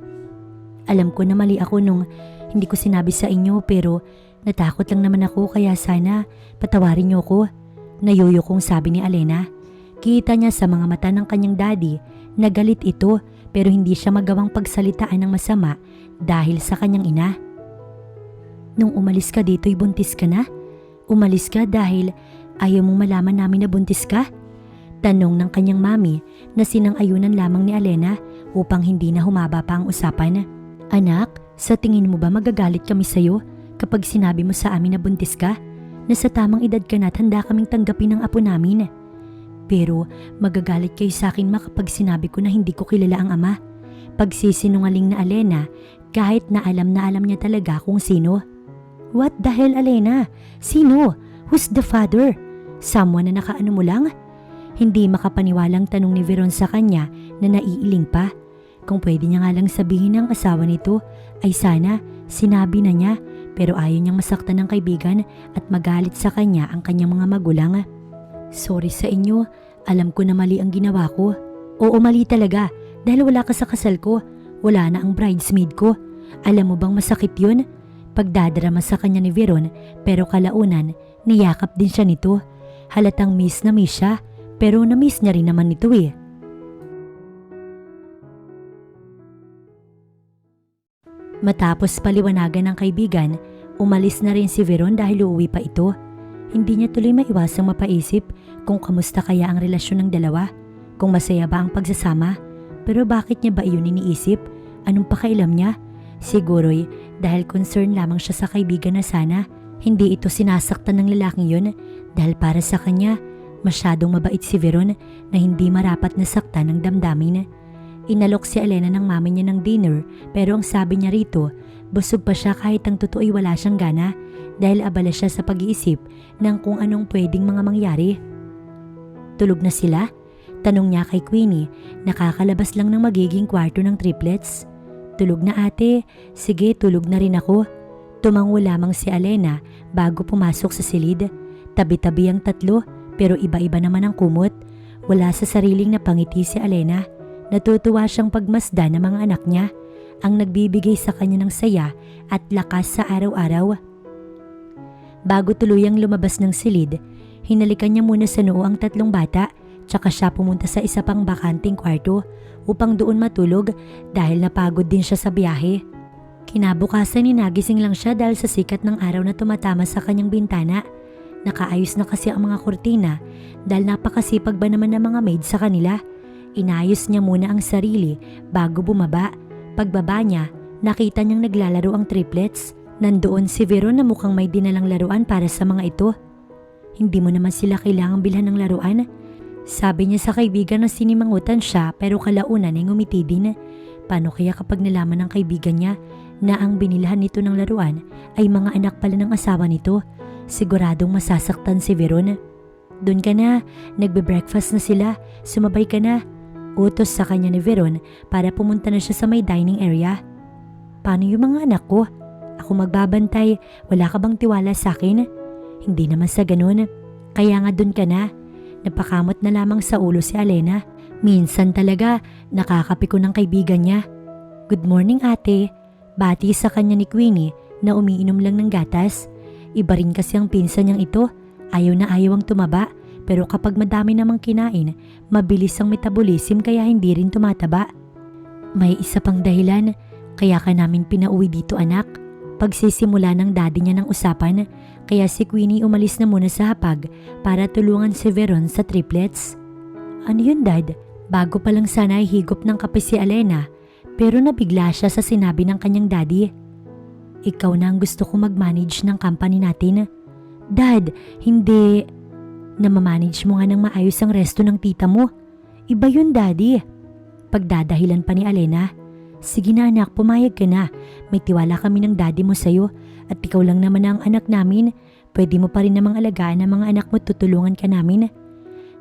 Alam ko na mali ako nung hindi ko sinabi sa inyo pero natakot lang naman ako kaya sana patawarin niyo ako. Nayuyukong sabi ni Alena. Kita niya sa mga mata ng kanyang daddy na galit ito pero hindi siya magawang pagsalitaan ng masama dahil sa kanyang ina. Nung umalis ka dito'y buntis ka na? Umalis ka dahil ayaw mong malaman namin na buntis ka? Tanong ng kanyang mami na sinang-ayunan lamang ni Alena upang hindi na humaba pa ang usapan. Anak, sa tingin mo ba magagalit kami sa'yo kapag sinabi mo sa amin na buntis ka? Na sa tamang edad ka na at handa kaming tanggapin ang apo namin. Pero magagalit kayo sa akin kapag sinabi ko na hindi ko kilala ang ama. Pagsisinungaling na Alena kahit na alam niya talaga kung sino. What the hell Alena? Sino? Who's the father? Someone na nakaano mo lang? Hindi makapaniwalang tanong ni Veron sa kanya na naiiling pa. Kung pwede niya nga lang sabihin ng asawa nito ay sana sinabi na niya pero ayaw niyang masaktan ng kaibigan at magalit sa kanya ang kanyang mga magulang. Sorry sa inyo, alam ko na mali ang ginawa ko. Oo mali talaga dahil wala ka sa kasal ko, wala na ang bridesmaid ko. Alam mo bang masakit yun? Pagdadrama sa kanya ni Veron pero kalaunan niyakap din siya nito. Halatang miss na miss siya pero na-miss niya rin naman nito eh. Matapos paliwanagan ng kaibigan, umalis na rin si Veron dahil uuwi pa ito. Hindi niya tuloy maiwasang mapaisip kung kamusta kaya ang relasyon ng dalawa, kung masaya ba ang pagsasama. Pero bakit niya ba iyon iniisip? Anong pakailam niya? Siguro'y dahil concern lamang siya sa kaibigan na sana hindi ito sinasaktan ng lalaking yun dahil para sa kanya masyadong mabait si Veron na hindi marapat nasaktan ng damdamin. Inalok si Alena ng mami niya ng dinner pero ang sabi niya rito, busog pa siya kahit ang totoo'y wala siyang gana dahil abala siya sa pag-iisip ng kung anong pwedeng mga mangyari. Tulog na sila? Tanong niya kay Queenie, nakakalabas lang ng magiging kwarto ng triplets. Tulog na ate, sige tulog na rin ako. Tumango lamang si Alena bago pumasok sa silid. Tabi-tabi ang tatlo pero iba-iba naman ang kumot. Wala sa sariling napangiti si Alena. Natutuwa siyang pagmasdan ng mga anak niya, ang nagbibigay sa kanya ng saya at lakas sa araw-araw. Bago tuluyang lumabas ng silid, hinalikan niya muna sa noo ang tatlong bata, Tsaka siya pumunta sa isa pang bakanting kwarto upang doon matulog dahil napagod din siya sa biyahe. Kinabukasan nagising lang siya dahil sa sikat ng araw na tumatama sa kanyang bintana. Nakaayos na kasi ang mga kurtina dahil napakasipag ba naman ng mga maid sa kanila. Inayos niya muna ang sarili bago bumaba. Pagbaba niya, nakita niyang naglalaro ang triplets. Nandoon si Veron na mukhang may dinalang laruan para sa mga ito. Hindi mo naman sila kailangang bilhan ng laruan. Sabi niya sa kaibigan na sinimangutan siya pero kalaunan ay ngumiti din. Paano kaya kapag nalaman ng kaibigan niya na ang binilhan nito ng laruan ay mga anak pala ng asawa nito? Siguradong masasaktan si Veron. Doon ka na, nagbe-breakfast na sila, sumabay ka na. Utos sa kanya ni Veron para pumunta na siya sa may dining area. Paano yung mga anak ko? Ako magbabantay, wala ka bang tiwala sa akin? Hindi naman sa ganun. Kaya nga doon ka na. Napakamot na lamang sa ulo si Alena. Minsan talaga nakakapiko ng kaibigan niya. Good morning ate. Bati sa kanya ni Queenie na umiinom lang ng gatas. Iba rin kasi ang pinsan niyang ito. Ayaw na ayaw ang tumaba. Pero kapag madami namang kinain, mabilis ang metabolism kaya hindi rin tumataba. May isa pang dahilan kaya ka namin pinauwi dito anak. Pagsisimula ng daddy niya ng usapan, kaya si Queenie umalis na muna sa hapag para tulungan si Veron sa triplets. Ano yun dad? Bago pa lang sana ay higop ng kape si Alena, pero nabigla siya sa sinabi ng kanyang daddy. Ikaw na ang gusto kong mag-manage ng company natin. Dad, hindi. Namamanage mo nga ng maayos ang resto ng tita mo. Iba yun daddy. Pagdadahilan pa ni Alena. Sige na anak, pumayag ka na. May tiwala kami ng daddy mo sa'yo at ikaw lang naman ang anak namin. Pwede mo pa rin namang alagaan ang mga anak mo, tutulungan ka namin.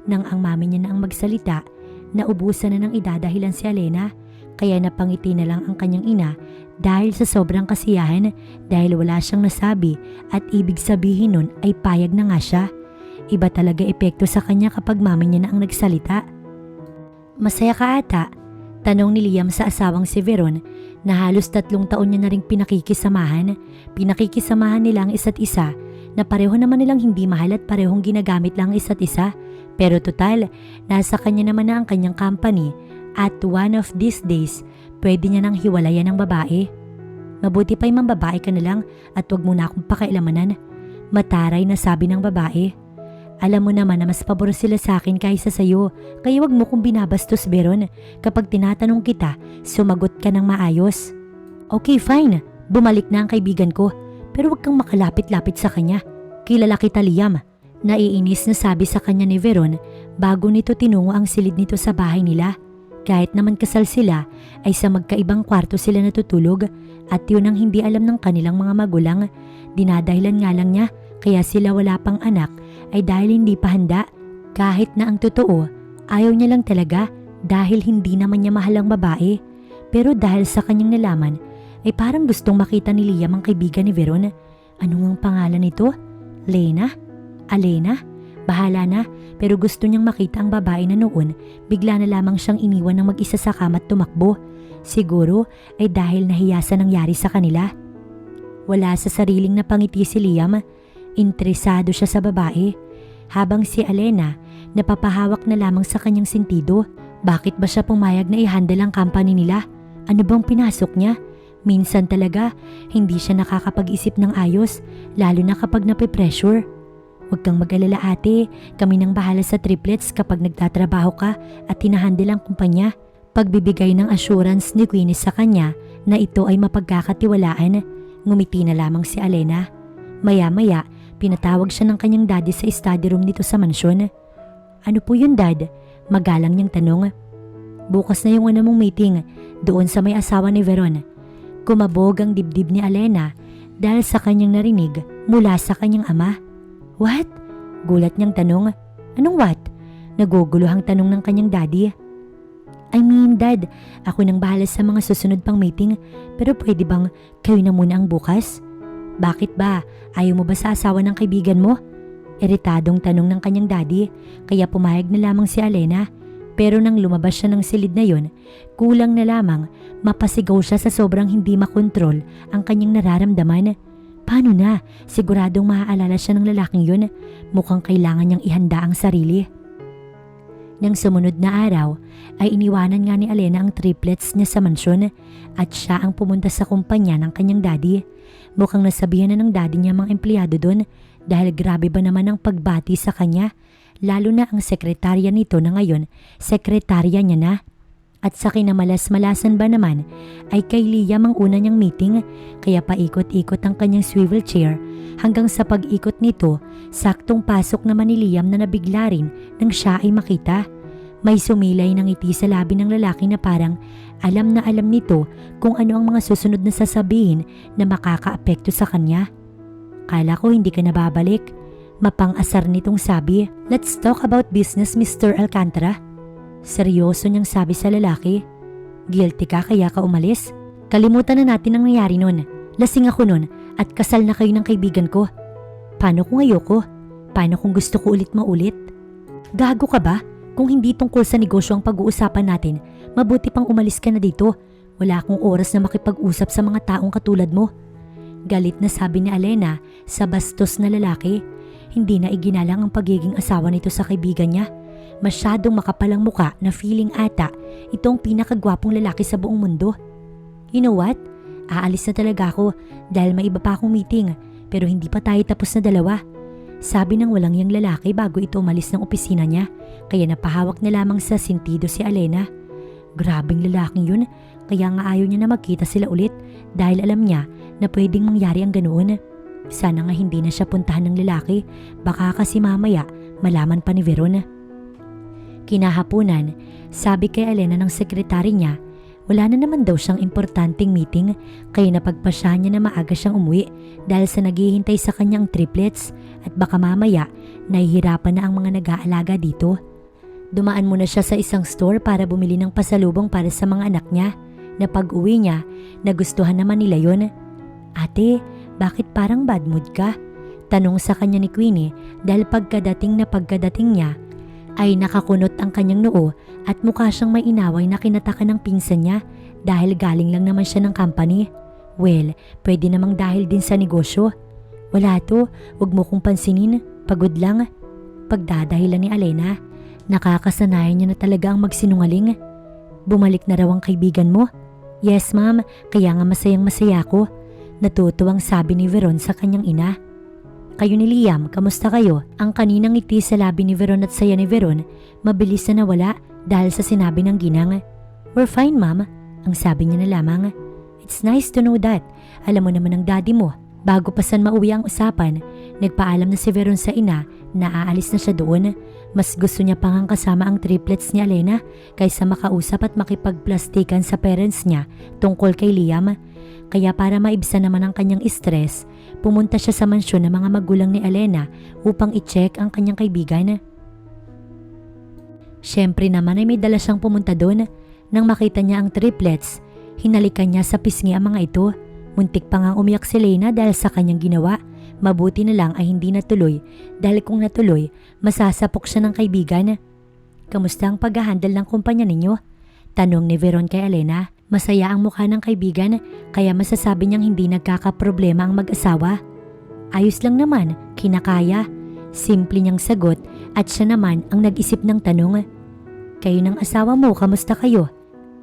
Nang ang mami niya na ang magsalita, naubusan na ng idadahilan si Alena. Kaya napangiti na lang ang kanyang ina dahil sa sobrang kasiyahan dahil wala siyang nasabi at ibig sabihin nun ay payag na nga siya. Iba talaga epekto sa kanya kapag mami niya na ang nagsalita. Masaya ka ata? Tanong ni Liam sa asawang si Veron na halos 3 taon niya na ring pinakikisamahan. Pinakikisamahan nila ang isa't isa na pareho naman nilang hindi mahal at parehong ginagamit lang ang isa't isa. Pero total, nasa kanya naman na ang kanyang company at one of these days, pwede niya nang hiwalayan ng babae. Mabuti pa'y mambabae ka na lang at wag mo na akong pakialamanan. Mataray na sabi ng babae. Alam mo naman na mas pabor sila sa akin kaysa sa'yo, kaya wag mo kong binabastos Veron. Kapag tinatanong kita, sumagot ka ng maayos. Okay fine, bumalik na ang kaibigan ko, pero wag kang makalapit-lapit sa kanya. Kilala kita Liam. Naiinis na sabi sa kanya ni Veron bago nito tinungo ang silid nito sa bahay nila. Kahit naman kasal sila, ay sa magkaibang kwarto sila natutulog at yun ang hindi alam ng kanilang mga magulang. Dinadahilan nga lang niya kaya sila wala pang anak ay dahil hindi pa handa. Kahit na ang totoo, ayaw niya lang talaga dahil hindi naman niya mahal ang babae. Pero dahil sa kanyang nalaman, ay parang gustong makita ni Liam ang kaibigan ni Veron. Ano ngang pangalan nito? Lena? Alena? Bahala na, pero gusto niyang makita ang babae na noon, bigla na lamang siyang iniwan ng mag-isa sa kama at tumakbo. Siguro ay dahil nahiya sa nangyari sa kanila. Wala sa sariling napangiti si Liam. Interesado siya sa babae. Habang si Alena, napapahawak na lamang sa kanyang sentido. Bakit ba siya pumayag na i-handle ang company nila? Ano bang pinasok niya? Minsan talaga, hindi siya nakakapag-isip ng ayos, lalo na kapag nape-pressure. Huwag kang mag-alala ate, kami nang bahala sa triplets kapag nagtatrabaho ka at hinahandle ang kumpanya. Pagbibigay ng assurance ni Queenie sa kanya na ito ay mapagkakatiwalaan, ngumiti na lamang si Alena. Maya-maya, pinatawag siya ng kanyang daddy sa study room nito sa mansyon. Ano po yun dad? Magalang niyang tanong. Bukas na yung una mong meeting, doon sa may asawa ni Veron. Kumabog ang dibdib ni Alena dahil sa kanyang narinig mula sa kanyang ama. What? Gulat niyang tanong. Anong what? Naguguluhang tanong ng kanyang daddy. I mean dad, ako nang bahala sa mga susunod pang meeting pero pwede bang kayo na muna ang bukas? Bakit ba? Ayaw mo ba sa asawa ng kaibigan mo? Iritadong tanong ng kanyang daddy kaya pumayag na lamang si Alena. Pero nang lumabas siya ng silid na yon, kulang na lamang mapasigaw siya sa sobrang hindi makontrol ang kanyang nararamdaman. Paano na? Siguradong maaalala siya ng lalaking yun. Mukhang kailangan niyang ihanda ang sarili. Nang sumunod na araw ay iniwanan nga ni Alena ang triplets niya sa mansyon at siya ang pumunta sa kumpanya ng kanyang daddy. Mukhang nasabihan na ng daddy niya mga empleyado doon dahil grabe ba naman ang pagbati sa kanya, lalo na ang sekretarya nito na ngayon, sekretarya niya na. At sa kinamalas-malasan ba naman ay kay Liam ang una niyang meeting kaya paikot-ikot ang kanyang swivel chair hanggang sa pag-ikot nito, saktong pasok naman ni Liam na nabigla rin nang siya ay makita. May sumilay ng ngiti sa labi ng lalaki na parang alam na alam nito kung ano ang mga susunod na sasabihin na makakaapekto sa kanya. Kala ko hindi ka nababalik. Mapang-asar nitong sabi. Let's talk about business, Mr. Alcantara. Seryoso niyang sabi sa lalaki. Guilty ka kaya ka umalis? Kalimutan na natin ang nangyari nun. Lasing ako nun at kasal na kayo ng kaibigan ko. Paano kung ayoko? Paano kung gusto ko ulit maulit? Gago ka ba? Kung hindi tungkol sa negosyo ang pag-uusapan natin, mabuti pang umalis ka na dito. Wala akong oras na makipag-usap sa mga taong katulad mo. Galit na sabi ni Alena sa bastos na lalaki. Hindi na iginalang ang pagiging asawa nito sa kaibigan niya. Masyadong makapalang muka na feeling ata itong pinakagwapong lalaki sa buong mundo. You know what? Aalis na talaga ako dahil may iba pa akong meeting pero hindi pa tayo tapos na dalawa. Sabi ng walang yang lalaki bago ito umalis ng opisina niya kaya napahawak na lamang sa sentido si Alena. Grabing lalaking yun kaya nga ayaw niya na magkita sila ulit dahil alam niya na pwedeng mangyari ang ganoon. Sana nga hindi na siya puntahan ng lalaki baka kasi mamaya malaman pa ni Veron. Kinahapunan, sabi kay Alena ng sekretary niya, wala na naman daw siyang importanteng meeting kaya napagpasya niya na maaga siyang umuwi dahil sa naghihintay sa kanyang triplets at baka mamaya nahihirapan na ang mga nag-aalaga dito. Dumaan muna siya sa isang store para bumili ng pasalubong para sa mga anak niya na pag-uwi niya nagustuhan naman nila yon. Ate, bakit parang bad mood ka? Tanong sa kanya ni Queenie dahil pagkadating niya ay nakakunot ang kanyang noo at mukha siyang may inaway na kinataka ng pinsan niya dahil galing lang naman siya ng company. Well, pwede namang dahil din sa negosyo. Wala to, wag mo kong pansinin, pagod lang. Pagdadahilan ni Alena, nakakasanayan niya na talaga ang magsinungaling. Bumalik na raw ang kaibigan mo? Yes ma'am, kaya nga masayang masaya ko. Natutuwang sabi ni Veron sa kanyang ina. Kayo ni Liam, kamusta kayo? Ang kaninang ngiti sa labi ni Veron at saya ni Veron, mabilis na nawala dahil sa sinabi ng ginang. We're fine ma'am, ang sabi niya na lamang. It's nice to know that. Alam mo naman ang daddy mo. Bago pa san mauwi ang usapan, nagpaalam na si Veron sa ina na aalis na siya doon. Mas gusto niya pang kasama ang triplets ni Alena kaysa makausap at makipagplastikan sa parents niya tungkol kay Liam. Kaya para maibsan naman ang kanyang stress, pumunta siya sa mansyon ng mga magulang ni Alena upang i-check ang kanyang kaibigan. Siyempre naman ay may dala siyang pumunta doon. Nang makita niya ang triplets, hinalikan niya sa pisngi ang mga ito. Muntik pa nga umiyak si Lena dahil sa kanyang ginawa. Mabuti na lang ay hindi natuloy dahil kung natuloy, masasapok siya ng kaibigan. Kamusta ang pag-handle ng kumpanya ninyo? Tanong ni Veron kay Alena. Masaya ang mukha ng kaibigan kaya masasabi niyang hindi nagkakaproblema ang mag-asawa. Ayos lang naman, kinakaya. Simple niyang sagot at siya naman ang nag-isip ng tanong. Kayo ng asawa mo, kamusta kayo?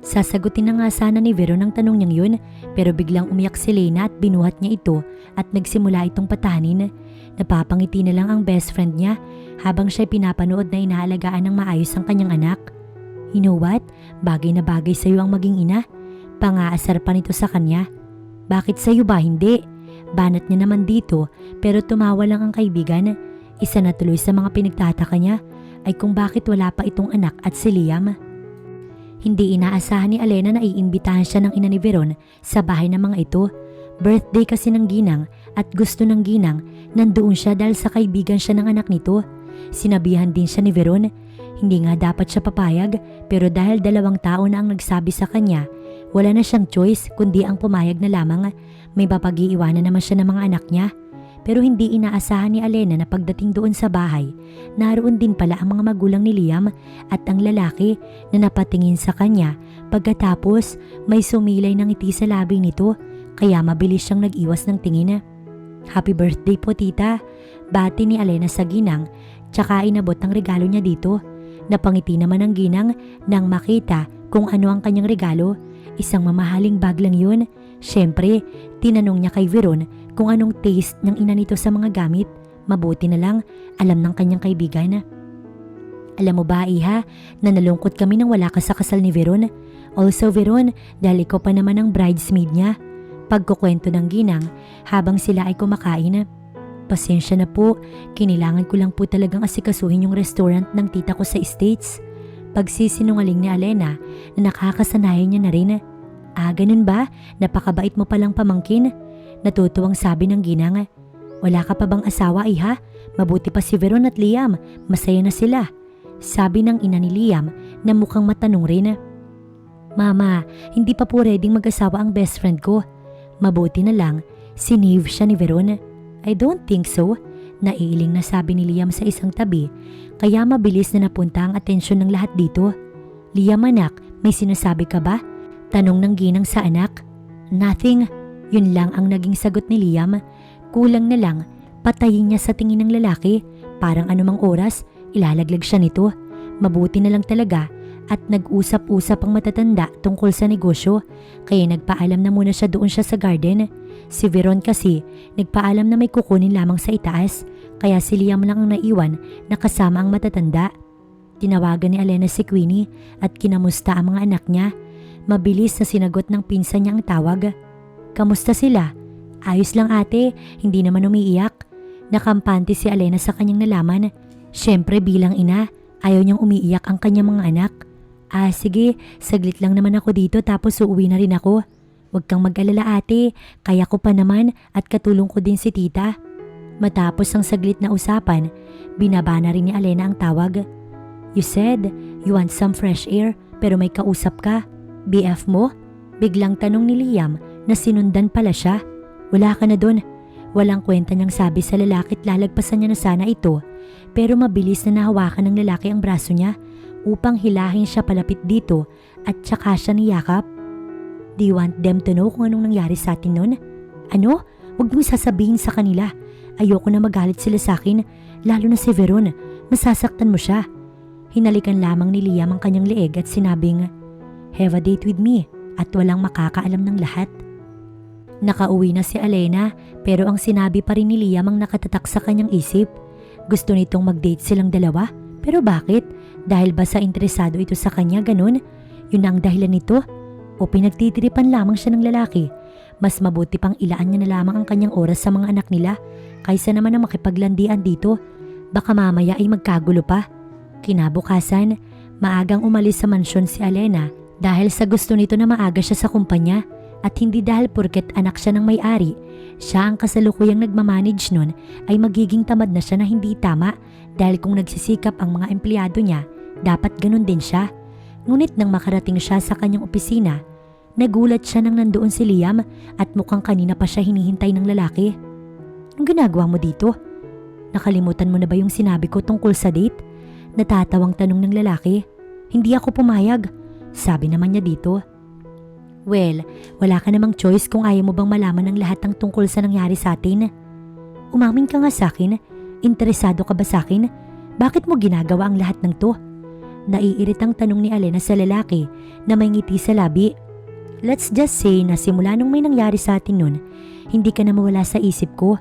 Sasagutin na nga sana ni Veron ang tanong niyang yun pero biglang umiyak si Lena at binuhat niya ito at nagsimula itong patahanin. Napapangiti na lang ang best friend niya habang siya'y pinapanood na inaalagaan ng maayos ang kanyang anak. You know what? Bagay na bagay sa'yo ang maging ina. Pangaasar pa nito sa kanya. Bakit sa'yo ba hindi? Banat niya naman dito pero tumawa lang ang kaibigan. Isa na tuloy sa mga pinagtataka niya ay kung bakit wala pa itong anak at si Liam. Hindi inaasahan ni Alena na iimbitahan siya ng ina ni Veron sa bahay ng mga ito. Birthday kasi ng ginang at gusto ng ginang nandoon siya dahil sa kaibigan siya ng anak nito. Sinabihan din siya ni Veron. Hindi nga dapat siya papayag pero dahil 2 tao na ang nagsabi sa kanya, wala na siyang choice kundi ang pumayag na lamang. May papag-iiwanan naman siya ng mga anak niya. Pero hindi inaasahan ni Alena na pagdating doon sa bahay, naroon din pala ang mga magulang ni Liam at ang lalaki na napatingin sa kanya pagkatapos may sumilay ng ngiti sa labi nito kaya mabilis siyang nag-iwas ng tingin. Happy birthday po tita, bati ni Alena sa ginang tsaka inabot ang regalo niya dito. Napangiti naman ang ginang nang makita kung ano ang kanyang regalo. Isang mamahaling bag lang yun. Siyempre, tinanong niya kay Veron kung anong taste ng ina nito sa mga gamit. Mabuti na lang, alam ng kanyang kaibigan. Alam mo ba, Iha, na nalungkot kami nang wala ka sa kasal ni Veron? Also, Veron, dahil ikaw pa naman ang bridesmaid niya. Pagkukwento ng ginang habang sila ay kumakain. Pasensya na po, kinilangan ko lang po talagang asikasuhin yung restaurant ng tita ko sa States. Pagsisinungaling ni Alena na nakakasanayan niya na rin. Ganun ba? Napakabait mo palang pamangkin. Natutuwang sabi ng ginang. Wala ka pa bang asawa, Iha? Mabuti pa si Veron at Liam, masaya na sila. Sabi ng ina ni Liam na mukhang matanong rin. Mama, hindi pa po reading mag-asawa ang best friend ko. Mabuti na lang, sinave siya ni Veron. I don't think so, naiiling na sabi ni Liam sa isang tabi, kaya mabilis na napunta ang atensyon ng lahat dito. Liam anak, may sinasabi ka ba? Tanong ng ginang sa anak. Nothing, yun lang ang naging sagot ni Liam. Kulang na lang, patayin niya sa tingin ng lalaki, parang anumang oras, ilalaglag siya nito. Mabuti na lang talaga at nag-usap-usap ang matatanda tungkol sa negosyo, kaya nagpaalam na muna siya doon siya sa garden. Si Veron kasi nagpaalam na may kukunin lamang sa itaas, kaya si Liam lang ang naiwan na kasama ang matatanda. Tinawagan ni Alena si Queenie at kinamusta ang mga anak niya. Mabilis na sinagot ng pinsan niya ang tawag. Kamusta sila? Ayos lang ate, hindi naman umiiyak. Nakampante si Alena sa kanyang nalaman. Siyempre bilang ina, ayaw niyang umiiyak ang kanyang mga anak. Sige, saglit lang naman ako dito tapos uuwi na rin ako. Huwag kang mag-alala ate, kaya ko pa naman at katulong ko din si tita. Matapos ang saglit na usapan, binaba na rin ni Alena ang tawag. You said you want some fresh air pero may kausap ka. BF mo? Biglang tanong ni Liam na sinundan pala siya. Wala ka na dun. Walang kwenta niyang sabi sa lalaki at lalagpasan niya na sana ito. Pero mabilis na nahawakan ng lalaki ang braso niya upang hilahin siya palapit dito at tsaka siya niyakap. Do you want them to know kung anong nangyari sa atin nun? Ano? Huwag mong sasabihin sa kanila. Ayoko na magalit sila sa akin, lalo na si Veron. Masasaktan mo siya. Hinalikan lamang ni Liam ang kanyang leeg at sinabing, have a date with me at walang makakaalam ng lahat. Nakauwi na si Alena pero ang sinabi pa rin ni Liam ang nakatatak sa kanyang isip. Gusto nitong mag-date silang dalawa, pero bakit? Dahil ba sa interesado ito sa kanya ganun? Yun ang dahilan nito? O pinagtitiripan lamang siya ng lalaki? Mas mabuti pang ilaan niya na lamang ang kanyang oras sa mga anak nila kaysa naman na makipaglandian dito. Baka mamaya ay magkagulo pa. Kinabukasan, maagang umalis sa mansyon si Alena dahil sa gusto nito na maaga siya sa kumpanya at hindi dahil porket anak siya ng may-ari. Siya ang kasalukuyang nagmamanage nun ay magiging tamad na siya na hindi tama dahil kung nagsisikap ang mga empleyado niya, dapat ganun din siya. Ngunit nang makarating siya sa kanyang opisina, nagulat siya nang nandoon si Liam at mukhang kanina pa siya hinihintay ng lalaki. Anong ginagawa mo dito? Nakalimutan mo na ba yung sinabi ko tungkol sa date? Natatawang tanong ng lalaki. Hindi ako pumayag, sabi naman niya dito. Well, wala ka namang choice kung ayaw mo bang malaman ang lahat ng tungkol sa nangyari sa atin. Umamin ka nga sa akin. Interesado ka ba sa akin? Bakit mo ginagawa ang lahat ng to? Naiiritang tanong ni Alena sa lalaki na may ngiti sa labi. Let's just say na simula nung may nangyari sa atin nun, hindi ka na mawala sa isip ko.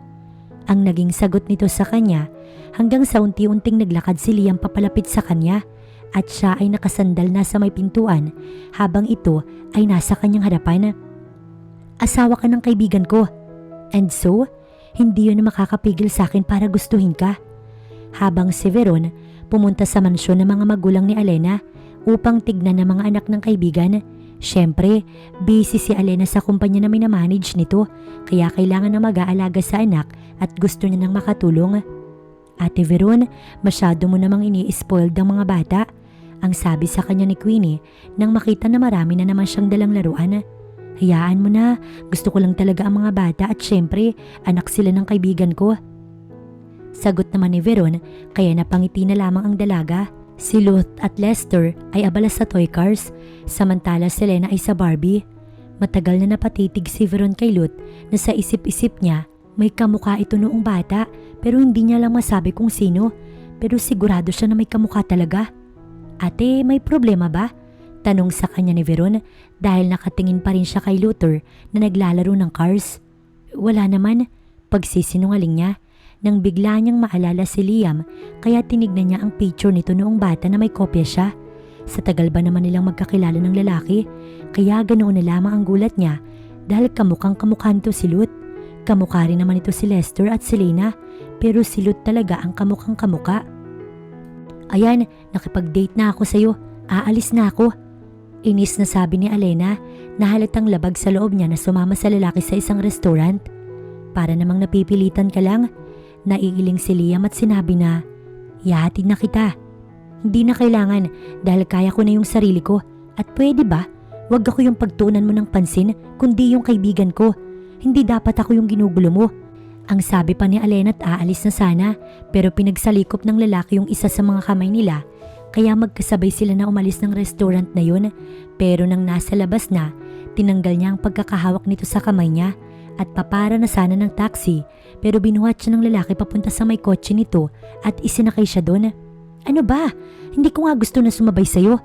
Ang naging sagot nito sa kanya hanggang sa unti-unting naglakad si Liam papalapit sa kanya at siya ay nakasandal na sa may pintuan habang ito ay nasa kanyang harapan. Asawa ka ng kaibigan ko. And so, hindi yun na makakapigil sa akin para gustuhin ka. Habang si Veron pumunta sa mansyon ng mga magulang ni Alena upang tignan ang mga anak ng kaibigan. Siyempre, busy si Alena sa kumpanya na minamanage nito kaya kailangan na mag-aalaga sa anak at gusto niya nang makatulong. Ate Veron, masyado mo namang ini-spoiled ang mga bata. Ang sabi sa kanya ni Queenie nang makita na marami na naman siyang dalang laruan. Hayaan mo na, gusto ko lang talaga ang mga bata at syempre, anak sila ng kaibigan ko. Sagot naman ni Veron kaya napangiti na lamang ang dalaga. Si Ruth at Lester ay abala sa toy cars, samantala si Lena ay sa Barbie. Matagal na napatitig si Veron kay Ruth na sa isip-isip niya may kamukha ito noong bata pero hindi niya lang masabi kung sino, pero sigurado siya na may kamukha talaga. Ate, may problema ba? Tanong sa kanya ni Veron dahil nakatingin pa rin siya kay Luther na naglalaro ng cars. Wala naman, pagsisinungaling niya nang bigla niyang maalala si Liam kaya tinignan niya ang picture nito noong bata na may kopya siya. Sa tagal ba naman nilang magkakilala ng lalaki kaya ganoon na lamang ang gulat niya dahil kamukhang kamukha nito si Lut. Kamukha rin naman ito si Lester at si Lena pero si Lut talaga ang kamukhang kamukha. Ayan, nakipag-date na ako sa'yo. Aalis na ako. Inis na sabi ni Alena na halatang labag sa loob niya na sumama sa lalaki sa isang restaurant. Para namang napipilitan ka lang. Naiiling si Liam at sinabi na, ihahatid na kita. Hindi na kailangan dahil kaya ko na yung sarili ko. At pwede ba? Huwag ako yung pagtuunan mo ng pansin kundi yung kaibigan ko. Hindi dapat ako yung ginugulo mo. Ang sabi pa ni Alena at aalis na sana pero pinagsalikop ng lalaki yung isa sa mga kamay nila kaya magkasabay sila na umalis ng restaurant na yun pero nang nasa labas na, tinanggal niya ang pagkakahawak nito sa kamay niya at papara na sana ng taxi pero binuhat siya ng lalaki papunta sa may kotse nito at isinakay siya doon. Ano ba? Hindi ko nga gusto na sumabay sa'yo.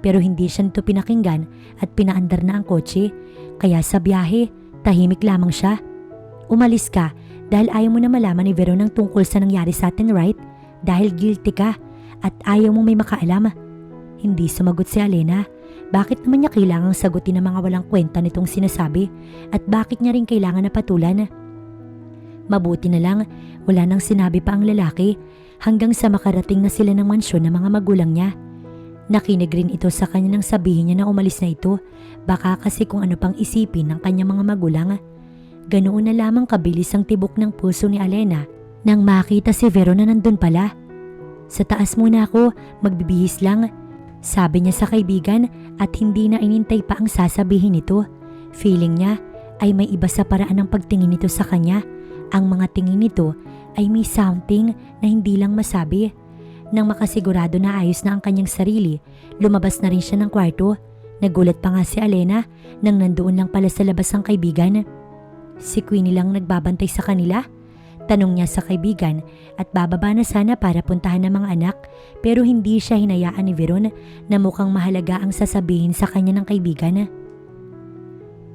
Pero hindi siya nito pinakinggan at pinaandar na ang kotse kaya sa biyahe, tahimik lamang siya. Umalis ka dahil ayaw mo na malaman ni Veron ang tungkol sa nangyari sa atin, right? Dahil guilty ka at ayaw mo may makaalam. Hindi sumagot si Alena. Bakit naman niya kailangang sagutin ang mga walang kwenta nitong sinasabi at bakit niya rin kailangan na patulan? Mabuti na lang, wala nang sinabi pa ang lalaki hanggang sa makarating na sila ng mansyon ng mga magulang niya. Nakinig rin ito sa kanya nang sabihin niya na umalis na ito, baka kasi kung ano pang isipin ng kanyang mga magulang. Ganoon na lamang kabilis ang tibok ng puso ni Alena nang makita si Veron na nandun pala. Sa taas muna ako, magbibihis lang, sabi niya sa kaibigan at hindi na inintay pa ang sasabihin nito. Feeling niya ay may iba sa paraan ng pagtingin nito sa kanya. Ang mga tingin nito ay may something na hindi lang masabi. Nang makasigurado na ayos na ang kanyang sarili, lumabas na rin siya ng kwarto. Nagulat pa nga si Alena nang nandoon lang pala sa labas ang kaibigan. Si Queenie lang nagbabantay sa kanila? Tanong niya sa kaibigan at bababa na sana para puntahan ng mga anak pero hindi siya hinayaan ni Veron na mukhang mahalaga ang sasabihin sa kanya ng kaibigan.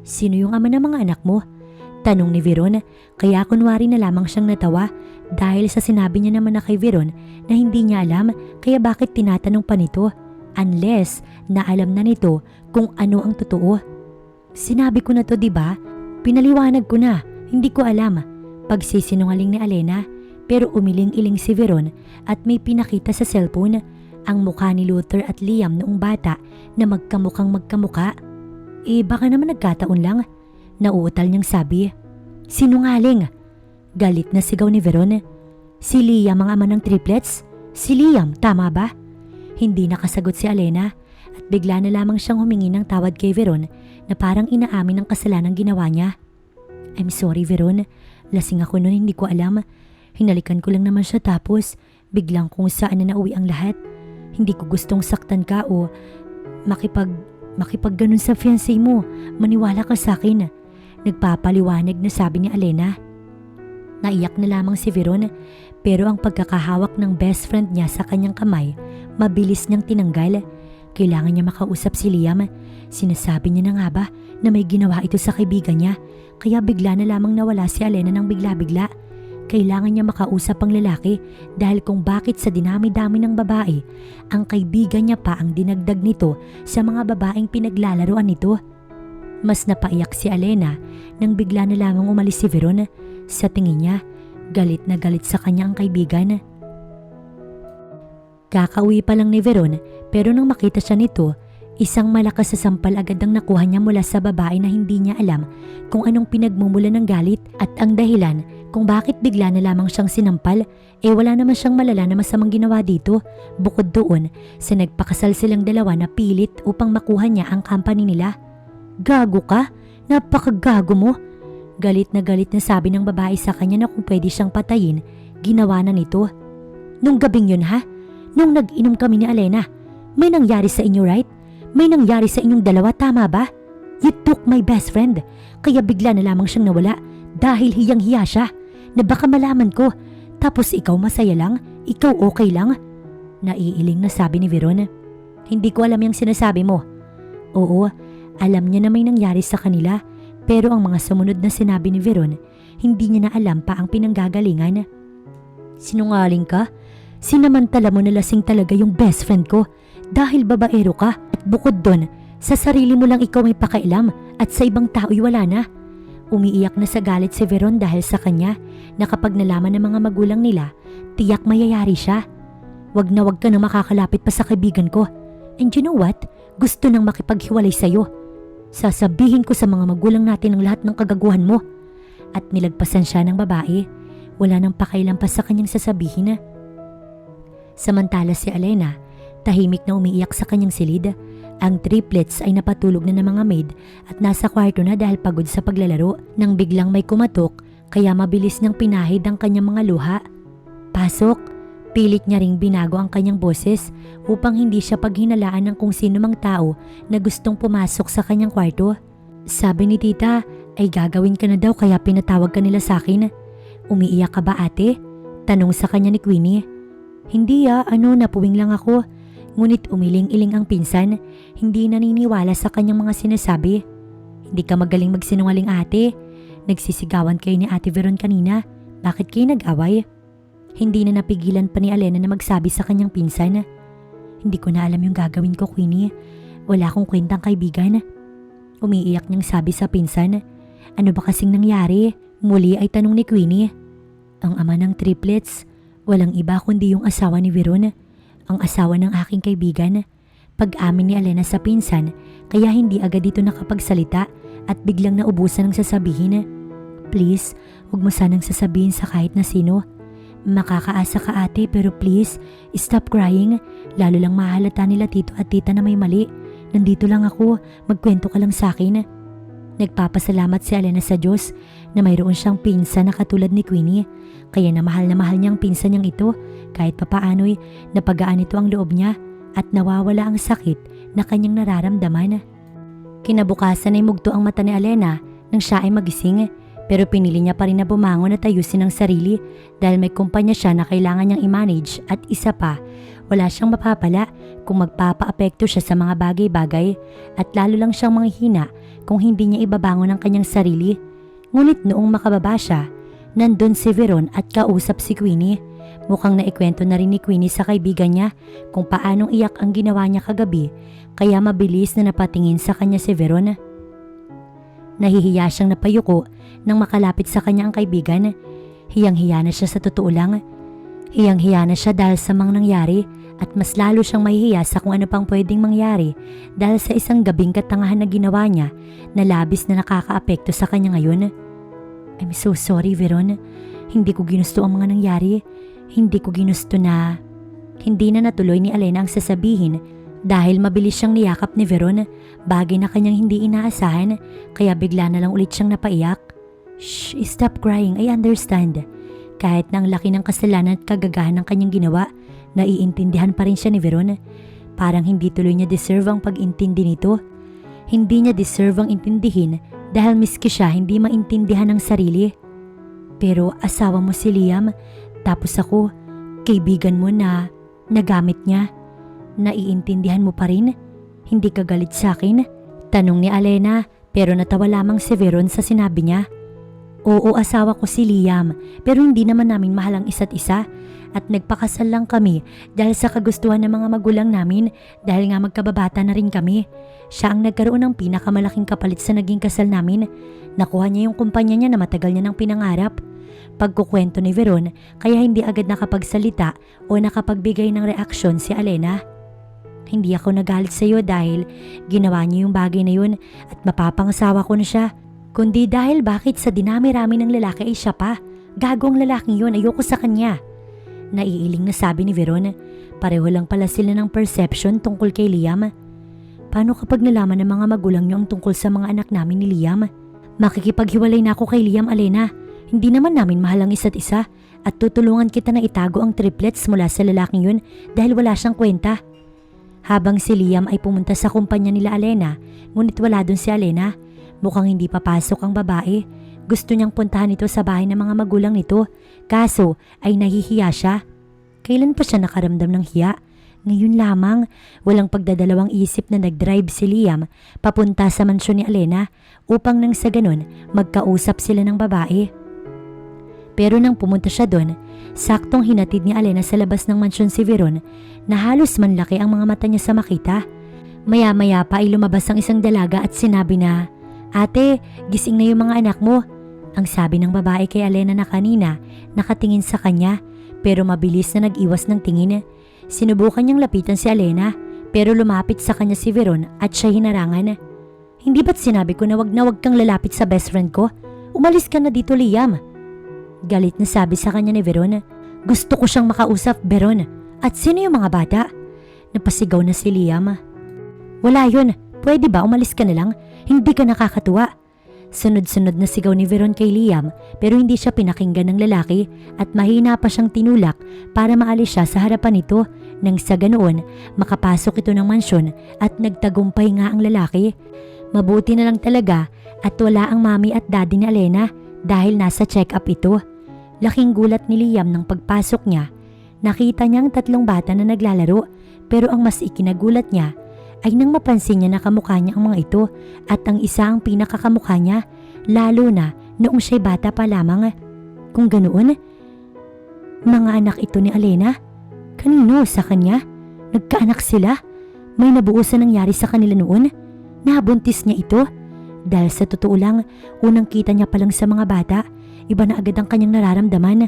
Sino yung ama ng mga anak mo? Tanong ni Veron kaya kunwari na lamang siyang natawa dahil sa sinabi niya naman na kay Veron na hindi niya alam kaya bakit tinatanong pa nito unless na alam na nito kung ano ang totoo. Sinabi ko na to, diba? Pinaliwanag ko na, hindi ko alam. Pagsisinungaling ni Alena pero umiling-iling si Veron at may pinakita sa cellphone ang mukha ni Luther at Liam noong bata na magkamukhang magkamuka. Baka naman nagkataon lang. Nauutal niyang sabi. Sinungaling! Galit na sigaw ni Veron. Si Liam ang ama ng triplets? Si Liam, tama ba? Hindi nakasagot si Alena at bigla na lamang siyang humingi ng tawad kay Veron na parang inaamin ang kasalanan ginawa niya. I'm sorry Veron, lasing ako noon hindi ko alam. Hinalikan ko lang naman siya tapos biglang kung saan na nauwi ang lahat. Hindi ko gustong saktan ka o makipag ganun sa fiancé mo. Maniwala ka sa akin. Nagpapaliwanag na sabi ni Alena. Naiyak na lamang si Veron pero ang pagkakahawak ng best friend niya sa kanyang kamay, mabilis niyang tinanggal. Kailangan niya makausap si Liam. Sinasabi niya na nga ba na may ginawa ito sa kaibigan niya kaya bigla na lamang nawala si Alena ng bigla-bigla. Kailangan niya makausap ang lalaki dahil kung bakit sa dinami-dami ng babae, ang kaibigan niya pa ang dinagdag nito sa mga babaeng pinaglalaroan nito. Mas napaiyak si Alena nang bigla na lamang umalis si Veron. Sa tingin niya, galit na galit sa kanya ang kaibigan. Kakauwi pa lang ni Veron pero nang makita siya nito, isang malakas sa sampal agad ang nakuha niya mula sa babae na hindi niya alam kung anong pinagmumula ng galit at ang dahilan kung bakit bigla na lamang siyang sinampal. Wala naman siyang malala na masamang ginawa dito bukod doon sa nagpakasal silang dalawa na pilit upang makuha niya ang company nila. Gago ka? Napakagago mo! Galit na sabi ng babae sa kanya na kung pwede siyang patayin, ginawa na nito. Nung gabing yun ha? Nung nag-inom kami ni Alena, may nangyari sa inyo right? May nangyari sa inyong dalawa, tama ba? You took my best friend, kaya bigla na lamang siyang nawala dahil hiyang-hiya siya na baka malaman ko. Tapos ikaw masaya lang? Ikaw okay lang? Naiiling na sabi ni Veron. Hindi ko alam yung sinasabi mo. Oo, alam niya na may nangyari sa kanila, pero ang mga sumunod na sinabi ni Veron, hindi niya na alam pa ang pinanggagalingan. Sinungaling ka? Sinamantala mo na lasing talaga yung best friend ko dahil babaero ka at bukod doon, sa sarili mo lang ikaw may pakailam at sa ibang tao'y wala na. Umiiyak na sa galit si Veron dahil sa kanya na kapag nalaman ng mga magulang nila, tiyak mayayari siya. Wag ka na makakalapit pa sa kaibigan ko. And you know what? Gusto nang makipaghiwalay sa'yo. Sasabihin ko sa mga magulang natin ang lahat ng kagaguhan mo. At nilagpasan siya ng babae. Wala nang pakailan pa sa kanyang sasabihin. Samantala si Alena, tahimik na umiiyak sa kanyang silid. Ang triplets ay napatulog na ng mga maid at nasa kwarto na dahil pagod sa paglalaro nang biglang may kumatok kaya mabilis niyang pinahid ang kanyang mga luha. Pasok! Pilit niya ring binago ang kanyang boses upang hindi siya paghinalaan ng kung sino mang tao na gustong pumasok sa kanyang kwarto. Sabi ni tita ay gagawin ka na daw kaya pinatawag ka nila sa akin. Umiiyak ka ba ate? Tanong sa kanya ni Queenie. Hindi napuwing lang ako. Ngunit umiling-iling ang pinsan, hindi naniniwala sa kanyang mga sinasabi. Hindi ka magaling magsinungaling ate. Nagsisigawan kayo ni Ate Veron kanina. Bakit kayo nag-away? Hindi na napigilan pa ni Alena na magsabi sa kanyang pinsan. Hindi ko na alam yung gagawin ko, Queenie. Wala akong kwentang kaibigan. Umiiyak niyang sabi sa pinsan. Ano ba kasing nangyari? Muli ay tanong ni Queenie. Ang ama ng triplets, walang iba kundi yung asawa ni Veron. Ang asawa ng aking kaibigan. Pag-amin ni Alena sa pinsan, kaya hindi agad dito nakapagsalita at biglang naubusan ng sasabihin. Please, huwag mo sanang sasabihin sa kahit na sino. Makakaasa ka ate pero please, stop crying. Lalo lang mahalata nila tito at tita na may mali. Nandito lang ako, magkwento ka lang sa akin. Nagpapasalamat si Alena sa Diyos na mayroon siyang pinsan na katulad ni Queenie. Kaya na mahal niyang pinsan niyang ito kahit papaano'y napagaan ito ang loob niya at nawawala ang sakit na kanyang nararamdaman. Kinabukasan ay mugto ang mata ni Alena nang siya ay magising. Pero pinili niya pa rin na bumangon at ayusin ang sarili dahil may kumpanya siya na kailangan niyang i-manage at isa pa, wala siyang mapapala kung magpapaapekto siya sa mga bagay-bagay at lalo lang siyang manghihina kung hindi niya ibabangon ang kanyang sarili. Ngunit noong makababa siya, nandun si Veron at kausap si Queenie. Mukhang naikwento na rin ni Queenie sa kaibigan niya kung paanong iyak ang ginawa niya kagabi kaya mabilis na napatingin sa kanya si Veron. Nahihiya siyang napayuko nang makalapit sa kanya ang kaibigan. Hiyang-hiya na siya sa totoo lang. Hiyang-hiya na siya dahil sa mga nangyari at mas lalo siyang mahihiya sa kung ano pang pwedeng mangyari dahil sa isang gabing katangahan na ginawa niya na labis na nakakaapekto sa kanya ngayon. I'm so sorry, Veron. Hindi ko ginusto ang mga nangyari. Hindi ko ginusto na... Hindi na natuloy ni Alena ang sasabihin dahil mabilis siyang niyakap ni Veron, bagay na kanyang hindi inaasahan kaya bigla na lang ulit siyang napaiyak. Shh, stop crying, I understand. Kahit na ang laki ng kasalanan at kagagahan ng kanyang ginawa, naiintindihan pa rin siya ni Veron. Parang hindi tuloy niya deserve ang pag-intindi nito. Hindi niya deserve ang intindihin dahil miski siya hindi maintindihan ng sarili. Pero asawa mo si Liam, tapos ako, kaibigan mo na nagamit niya. Naiintindihan mo pa rin? Hindi ka galit sa akin? Tanong ni Alena pero natawa lamang si Veron sa sinabi niya. Oo, asawa ko si Liam pero hindi naman namin mahal ang isa't isa at nagpakasal lang kami dahil sa kagustuhan ng mga magulang namin dahil nga magkababata na rin kami. Siya ang nagkaroon ng pinakamalaking kapalit sa naging kasal namin. Nakuha niya yung kumpanya niya na matagal niya nang pinangarap. Pagkukwento ni Veron kaya hindi agad nakapagsalita o nakapagbigay ng reaksyon si Alena. Hindi ako nagalit sa iyo dahil ginawa niyo yung bagay na yun at mapapangasawa ko na siya. Kundi dahil bakit sa dinami-rami ng lalaki ay siya pa. Gagong lalaking yun, ayoko sa kanya. Naiiling na sabi ni Veron. Pareho lang pala sila ng perception tungkol kay Liam. Paano kapag nalaman ng mga magulang niyo ang tungkol sa mga anak namin ni Liam? Makikipaghiwalay na ako kay Liam, Alena. Hindi naman namin mahal ang isa't isa at tutulungan kita na itago ang triplets mula sa lalaking yun dahil wala siyang kwenta. Habang si Liam ay pumunta sa kumpanya nila Alena, ngunit wala dun si Alena. Mukhang hindi papasok ang babae. Gusto niyang puntahan ito sa bahay ng mga magulang nito. Kaso ay nahihiya siya. Kailan pa siya nakaramdam ng hiya? Ngayon lamang, walang pagdadalawang isip na nag-drive si Liam papunta sa mansyon ni Alena upang nang sa ganun magkausap sila ng babae. Pero nang pumunta siya doon, saktong hinatid ni Alena sa labas ng mansyon si Veron na halos manlaki ang mga mata niya sa makita. Maya-maya pa ay lumabas ang isang dalaga at sinabi na, "Ate, gising na yung mga anak mo." Ang sabi ng babae kay Alena na kanina nakatingin sa kanya pero mabilis na nag-iwas ng tingin. Sinubukan niyang lapitan si Alena pero lumapit sa kanya si Veron at siya hinarangan. "Hindi ba't sinabi ko na wag kang lalapit sa best friend ko? Umalis ka na dito, Liam." Galit na sabi sa kanya ni Veron. "Gusto ko siyang makausap, Veron. At sino yung mga bata?" Napasigaw na si Liam. "Wala yun. Pwede ba umalis ka na lang? Hindi ka nakakatuwa." Sunod-sunod na sigaw ni Veron kay Liam pero hindi siya pinakinggan ng lalaki at mahina pa siyang tinulak para maalis siya sa harapan nito nang sa ganoon makapasok ito ng mansyon at nagtagumpay nga ang lalaki. Mabuti na lang talaga at wala ang mami at daddy ni Alena dahil nasa check-up ito. Laking gulat ni Liam nang pagpasok niya. Nakita niya ang 3 bata na naglalaro pero ang mas ikinagulat niya ay nang mapansin niya na kamukha niya ang mga ito at ang isa ang pinakakamukha niya, lalo na noong siya'y bata pa lamang. Kung ganoon, mga anak ito ni Alena? Kanino sa kanya? Nagkaanak sila? May nabuo sa nangyari sa kanila noon? Nabuntis niya ito? Dahil sa totoo lang, unang kita niya pa lang sa mga bata, iba na agad ang kanyang nararamdaman.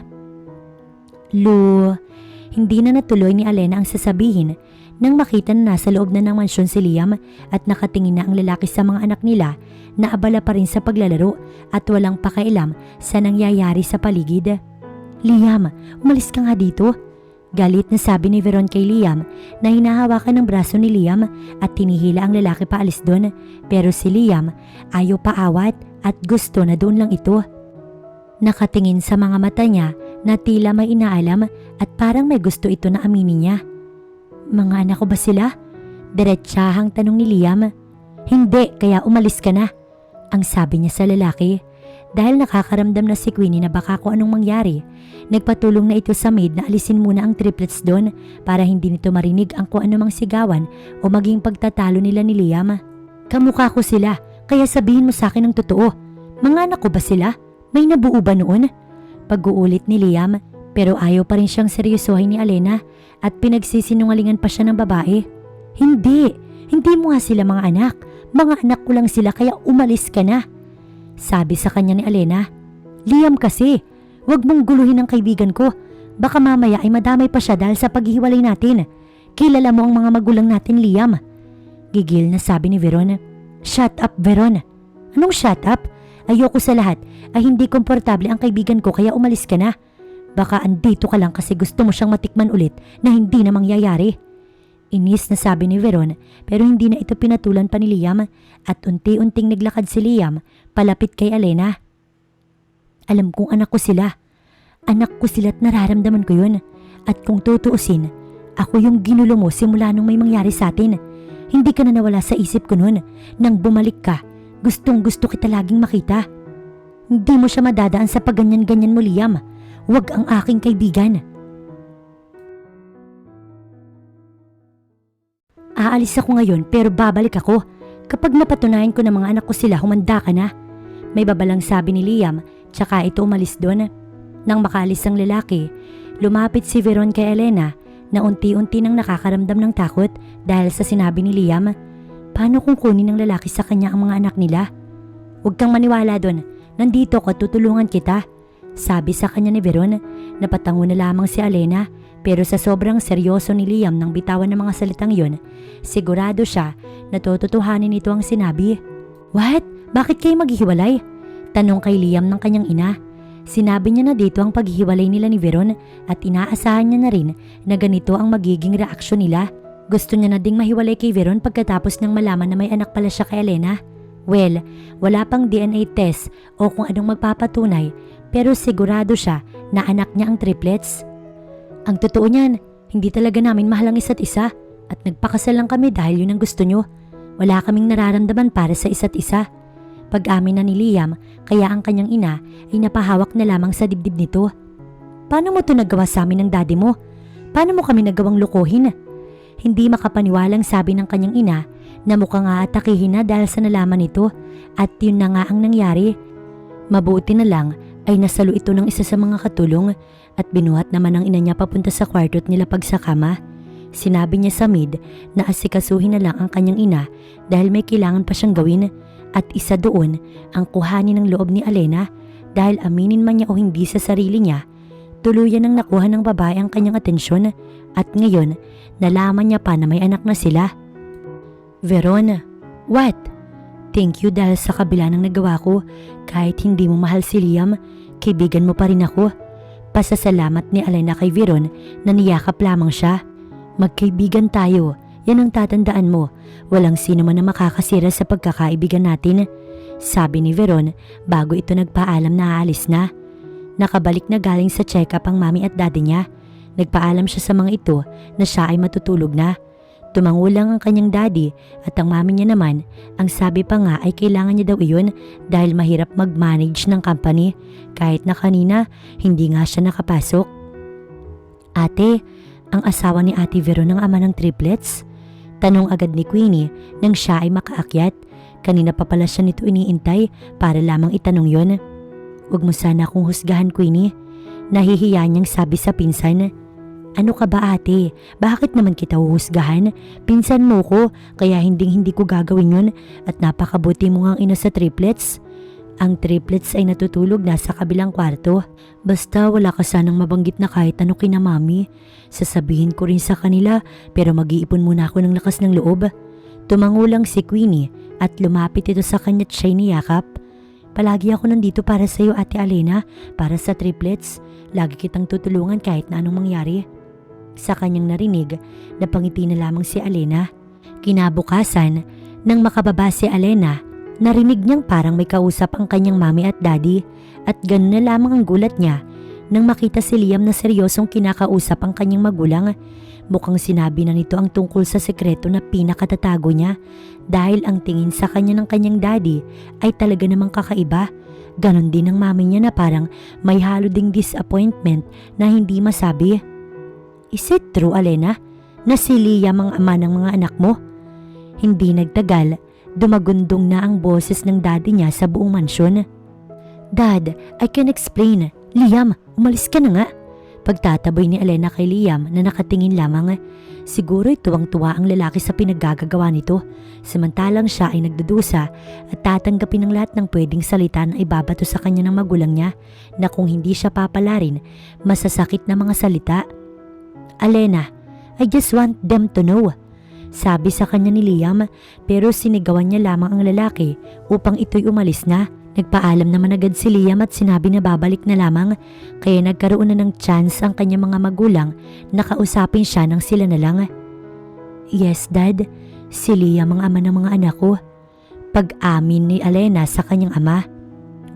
Hindi na natuloy ni Alena ang sasabihin nang makita na nasa loob na ng mansyon si Liam at nakatingin na ang lalaki sa mga anak nila na abala pa rin sa paglalaro at walang pakialam sa nangyayari sa paligid. "Liam, umalis ka nga dito." Galit na sabi ni Veron kay Liam na hinahawakan ng braso ni Liam at tinihila ang lalaki paalis doon pero si Liam ayaw paawat at gusto na doon lang ito. Nakatingin sa mga mata niya na tila may inaalam at parang may gusto ito na aminin niya. "Mga anak ko ba sila?" Diretsahang tanong ni Liam. "Hindi, kaya umalis ka na," ang sabi niya sa lalaki. Dahil nakakaramdam na si Queenie na baka kung anong mangyari, nagpatulong na ito sa maid na alisin muna ang triplets doon para hindi nito marinig ang kung anumang sigawan o maging pagtatalo nila ni Liam. "Kamukha ko sila, kaya sabihin mo sa akin ang totoo. Mga anak ko ba sila? May nabuo ba noon?" Pag-uulit ni Liam pero ayaw pa rin siyang seryosohin ni Alena at pinagsisinungalingan pa siya ng babae. Hindi mo nga sila mga anak. Mga anak ko lang sila kaya umalis ka na," sabi sa kanya ni Alena. "Liam kasi, wag mong guluhin ang kaibigan ko. Baka mamaya ay madamay pa siya dahil sa paghihiwalay natin. Kilala mo ang mga magulang natin, Liam." Gigil na sabi ni Veron. "Shut up, Veron." "Anong shut up? Ayoko sa lahat ay hindi komportable ang kaibigan ko kaya umalis ka na. Baka andito ka lang kasi gusto mo siyang matikman ulit na hindi na mangyayari." Inis na sabi ni Veron pero hindi na ito pinatulan pa ni Liam at unti-unting naglakad si Liam palapit kay Alena. "Alam kong anak ko sila. Anak ko sila at nararamdaman ko yun. At kung tutuusin, ako yung ginulo mo simula nung may mangyari sa atin. Hindi ka na nawala sa isip ko noon. Nang bumalik ka, gustong gusto kita laging makita. Hindi mo siya madadaan sa pagganyan-ganyan mo, Liam. Huwag ang aking kaibigan." "Aalis ako ngayon pero babalik ako. Kapag napatunayan ko na mga anak ko sila, humanda ka na," may babalang sabi ni Liam tsaka ito umalis doon. Nang makaalis ang lalaki, lumapit si Veron kay Alena na unti-unti nang nakakaramdam ng takot dahil sa sinabi ni Liam. Paano kung kunin ng lalaki sa kanya ang mga anak nila? "Huwag kang maniwala doon. Nandito ko, tutulungan kita," sabi sa kanya ni Veron. Napatango na lamang si Alena pero sa sobrang seryoso ni Liam nang bitawan ng mga salitang yon, sigurado siya na tututuhanin nito ang sinabi. "What? Bakit kayo maghihiwalay?" tanong kay Liam ng kanyang ina. Sinabi niya na dito ang paghihiwalay nila ni Veron at inaasahan niya na rin na ganito ang magiging reaksyon nila. Gusto niya na ding mahiwalay kay Veron pagkatapos nang malaman na may anak pala siya kay Alena. Well, wala pang DNA test o kung anong magpapatunay pero sigurado siya na anak niya ang triplets. "Ang totoo niyan, hindi talaga namin mahal ang isa't isa at nagpakasal lang kami dahil yun ang gusto niyo. Wala kaming nararamdaman para sa isa't isa." Pag-amin na ni Liam kaya ang kanyang ina ay napahawak na lamang sa dibdib nito. "Paano mo ito nagawa sa amin ng daddy mo? Paano mo kami nagawang lukuhin?" Hindi makapaniwalang sabi ng kanyang ina na mukhang aatakihin na dahil sa nalaman nito at yun na nga ang nangyari. Mabuti na lang ay nasalo ito ng isa sa mga katulong at binuhat naman ng ina niya papunta sa kwarto at nilapag sa kama. Sinabi niya sa Mid na asikasuhin na lang ang kanyang ina dahil may kailangan pa siyang gawin at isa doon ang kuhanin ng loob ni Alena dahil aminin man niya o hindi sa sarili niya, tuluyan ang nakuha ng babae ang kanyang atensyon at ngayon nalaman niya pa na may anak na sila. Veron, what? Thank you dahil sa kabila ng nagawa ko, kahit hindi mo mahal si Liam, kaibigan mo pa rin ako. Pasasalamat ni Alena kay Veron na niyakap lamang siya. Magkaibigan tayo, yan ang tatandaan mo. Walang sino man na makakasira sa pagkakaibigan natin. Sabi ni Veron bago ito nagpaalam na aalis na. Nakabalik na galing sa check-up ang mami at daddy niya. Nagpaalam siya sa mga ito na siya ay matutulog na. Tumango lang ang kanyang daddy at ang mami niya naman, ang sabi pa nga ay kailangan niya daw iyon dahil mahirap mag-manage ng company kahit na kanina hindi nga siya nakapasok. Ate, ang asawa ni Ate Veron ang ama ng triplets? Tanong agad ni Queenie nang siya ay makaakyat. Kanina pa pala siya nito iniintay para lamang itanong yon. Huwag mo sana akong husgahan, Queenie. Nahihiya niyang sabi sa pinsan. Ano ka ba ate? Bakit naman kita huhusgahan? Pinsan mo ko, kaya hindi ko gagawin yun at napakabuti mo ngang ina sa triplets. Ang triplets ay natutulog na sa kabilang kwarto. Basta wala ka sanang mabanggit na kahit ano kina mami. Sasabihin ko rin sa kanila pero mag-iipon muna ako ng lakas ng loob. Tumango lang si Queenie at lumapit ito sa kanya at siya'y niyakap. Palagi ako nandito para sa iyo Ate Alena, para sa triplets. Lagi kitang tutulungan kahit na anong mangyari. Sa kanyang narinig, napangiti na lamang si Alena. Kinabukasan, nang makababa si Alena, narinig niyang parang may kausap ang kanyang mami at daddy at gano'n na lamang ang gulat niya nang makita si Liam na seryosong kinakausap ang kanyang magulang. Mukhang sinabi na nito ang tungkol sa sekreto na pinakatatago niya dahil ang tingin sa kanya ng kanyang daddy ay talaga namang kakaiba. Ganon din ang mami niya na parang may halo ding disappointment na hindi masabi. Is it true, Alena, na si Liam ang ama ng mga anak mo? Hindi nagtagal, dumagundong na ang boses ng daddy niya sa buong mansyon. Dad, I can explain. Liam, umalis ka na nga. Pagtataboy ni Alena kay Liam na nakatingin lamang. Siguro tuwang-tuwa ang lalaki sa pinaggagawa nito, samantalang siya ay nagdudusa at tatanggapin ang lahat ng pwedeng salita na ibabato sa kanya ng magulang niya na kung hindi siya papalarin, masasakit na mga salita. Alena, I just want them to know. Sabi sa kanya ni Liam pero sinigawan niya lamang ang lalaki upang ito'y umalis na. Nagpaalam naman agad si Liam at sinabi na babalik na lamang kaya nagkaroon na ng chance ang kanyang mga magulang na kausapin siya nang sila na lang. Yes, Dad. Si Liam ang ama ng mga anak ko. Pag-amin ni Alena sa kanyang ama.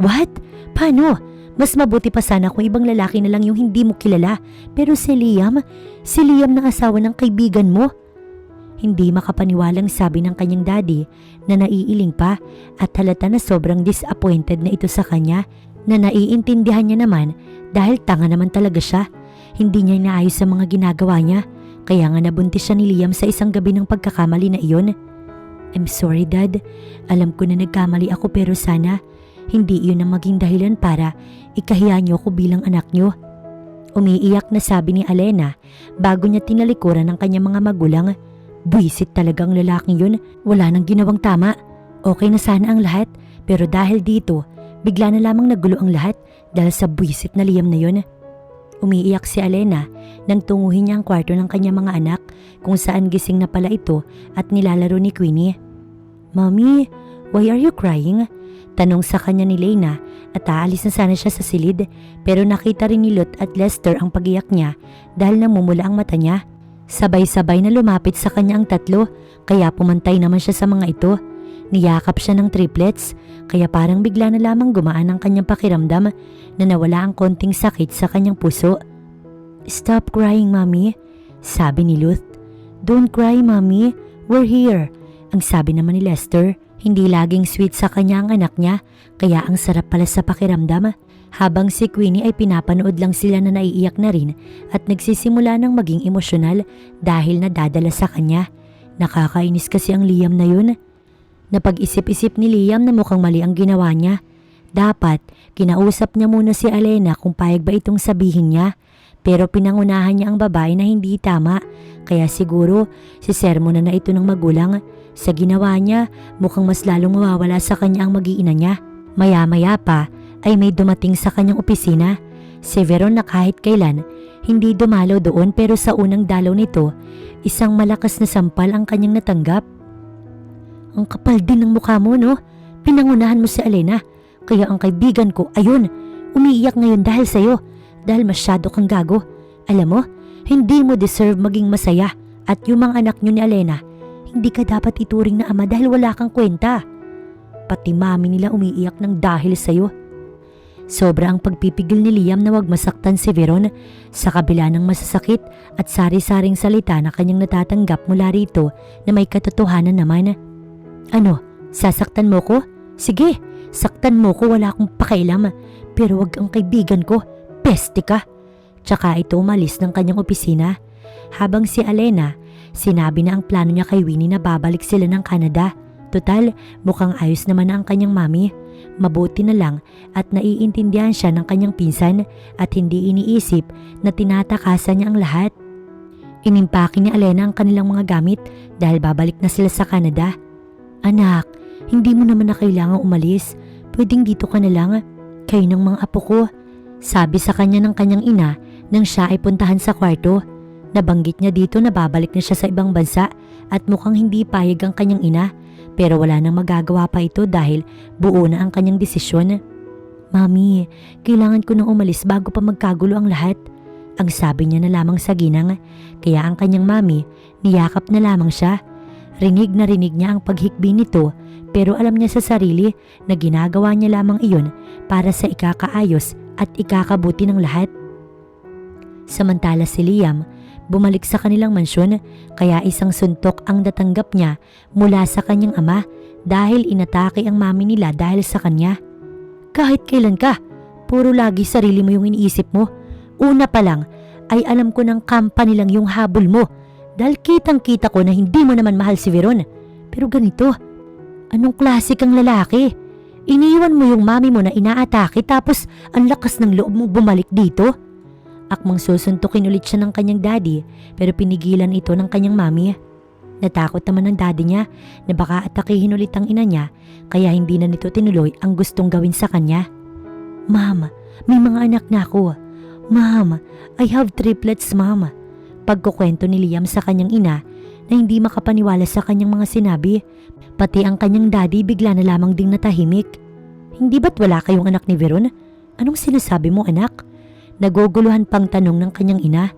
What? Paano? Mas mabuti pa sana kung ibang lalaki na lang yung hindi mo kilala. Pero si Liam ng asawa ng kaibigan mo. Hindi makapaniwalang sabi ng kanyang daddy na naiiling pa at halata na sobrang disappointed na ito sa kanya na naiintindihan niya naman dahil tanga naman talaga siya. Hindi niya inaayos sa mga ginagawa niya kaya nga nabuntis siya ni Liam sa isang gabi ng pagkakamali na iyon. I'm sorry, Dad. Alam ko na nagkamali ako pero sana hindi iyon ang maging dahilan para ikahiya niyo ako bilang anak niyo. Umiiyak na sabi ni Alena bago niya tinalikuran ng kanyang mga magulang. Buisit talaga ang lalaking yun, wala nang ginawang tama. Okay na sana ang lahat pero dahil dito, bigla na lamang nagulo ang lahat dahil sa buisit na Liam na yun. Umiiyak si Alena nang tunguhin niya ang kwarto ng kanyang mga anak kung saan gising na pala ito at nilalaro ni Queenie. Mommy, why are you crying? Tanong sa kanya ni Lena at aalis na sana siya sa silid pero nakita rin ni Lot at Lester ang pagiyak niya dahil namumula ang mata niya. Sabay-sabay na lumapit sa kanya ang tatlo kaya pumantay naman siya sa mga ito. Niyakap siya ng triplets kaya parang bigla na lamang gumaan ang kanyang pakiramdam na nawala ang konting sakit sa kanyang puso. Stop crying, Mommy, sabi ni Luth. Don't cry, Mommy. We're here. Ang sabi naman ni Lester, hindi laging sweet sa kanya ang anak niya kaya ang sarap pala sa pakiramdam. Habang si Queenie ay pinapanood lang sila na naiiyak na rin at nagsisimula ng maging emosyonal dahil nadadala sa kanya. Nakakainis kasi ang Liam na yun. Napag-isip-isip ni Liam na mukhang mali ang ginawa niya. Dapat, kinausap niya muna si Alena kung payag ba itong sabihin niya. Pero pinangunahan niya ang babae na hindi tama. Kaya siguro, sisermonan na ito ng magulang. Sa ginawa niya, mukhang mas lalong mawawala sa kanya ang mag-iina niya. Maya-maya pa, ay may dumating sa kanyang opisina. Si Veron na kahit kailan, hindi dumalaw doon pero sa unang dalaw nito, isang malakas na sampal ang kanyang natanggap. Ang kapal din ng mukha mo, no? Pinangunahan mo si Alena. Kaya ang kaibigan ko, ayun, umiiyak ngayon dahil sa'yo. Dahil masyado kang gago. Alam mo, hindi mo deserve maging masaya. At yung mga anak nyo ni Alena, hindi ka dapat ituring na ama dahil wala kang kwenta. Pati mami nila umiiyak ng dahil sa'yo. Sobra ang pagpipigil ni Liam na wag masaktan si Veron sa kabila ng masasakit at sari-saring salita na kanyang natatanggap mula rito na may katotohanan naman. Ano, sasaktan mo ko? Sige, saktan mo ko, wala akong pakialam. Pero wag ang kaibigan ko, peste ka. Tsaka ito umalis ng kanyang opisina. Habang si Alena, sinabi na ang plano niya kay Winnie na babalik sila ng Canada. Total, mukhang ayos naman na ang kanyang mami. Mabuti na lang at naiintindihan siya ng kanyang pinsan at hindi iniisip na tinatakasan niya ang lahat. Inimpake ni Alena ang kanilang mga gamit dahil babalik na sila sa Canada. Anak, hindi mo naman na kailangang umalis. Pwedeng dito ka na lang, kayo ng mga apo ko. Sabi sa kanya ng kanyang ina nang siya ay puntahan sa kwarto. Nabanggit niya dito na babalik na siya sa ibang bansa at mukhang hindi payag ang kanyang ina. Pero wala nang magagawa pa ito dahil buo na ang kanyang desisyon. Mami, kailangan ko nang umalis bago pa magkagulo ang lahat. Ang sabi niya na lamang sa ginang, kaya ang kanyang mami, niyakap na lamang siya. Rinig na rinig niya ang paghikbi nito pero alam niya sa sarili na ginagawa niya lamang iyon para sa ikakaayos at ikakabuti ng lahat. Samantala si Liam, bumalik sa kanilang mansyon kaya isang suntok ang natanggap niya mula sa kanyang ama dahil inatake ang mami nila dahil sa kanya. Kahit kailan ka, puro lagi sarili mo yung iniisip mo. Una pa lang ay alam ko ng company lang yung habol mo dahil kitang-kita ko na hindi mo naman mahal si Veron. Pero ganito, anong klase kang lalaki? Iniwan mo yung mami mo na inaatake tapos ang lakas ng loob mong bumalik dito? Akmang susuntukin ulit siya ng kanyang daddy pero pinigilan ito ng kanyang mami. Natakot naman ng daddy niya na baka atakihin ulit ang ina niya kaya hindi na nito tinuloy ang gustong gawin sa kanya. Mama, may mga anak na ako. Mama, I have triplets, mama. Pagkukwento ni Liam sa kanyang ina na hindi makapaniwala sa kanyang mga sinabi. Pati ang kanyang daddy bigla na lamang ding natahimik. Hindi ba't wala kayong anak ni Veron? Anong sinasabi mo, anak? Naguguluhan pang tanong ng kanyang ina.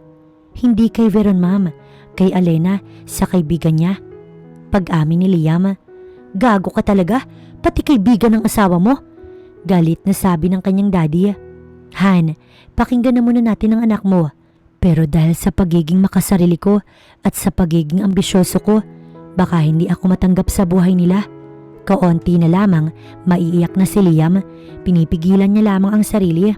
Hindi kay Veron, ma'am. Kay Alena, sa kaibigan niya. Pag-amin ni Liam. Gago ka talaga? Pati kaibigan ng asawa mo? Galit na sabi ng kanyang daddy. Han, pakinggan na muna natin ang anak mo. Pero dahil sa pagiging makasarili ko at sa pagiging ambisyoso ko, baka hindi ako matanggap sa buhay nila. Kaunti na lamang, maiiyak na si Liam. Pinipigilan niya lamang ang sarili.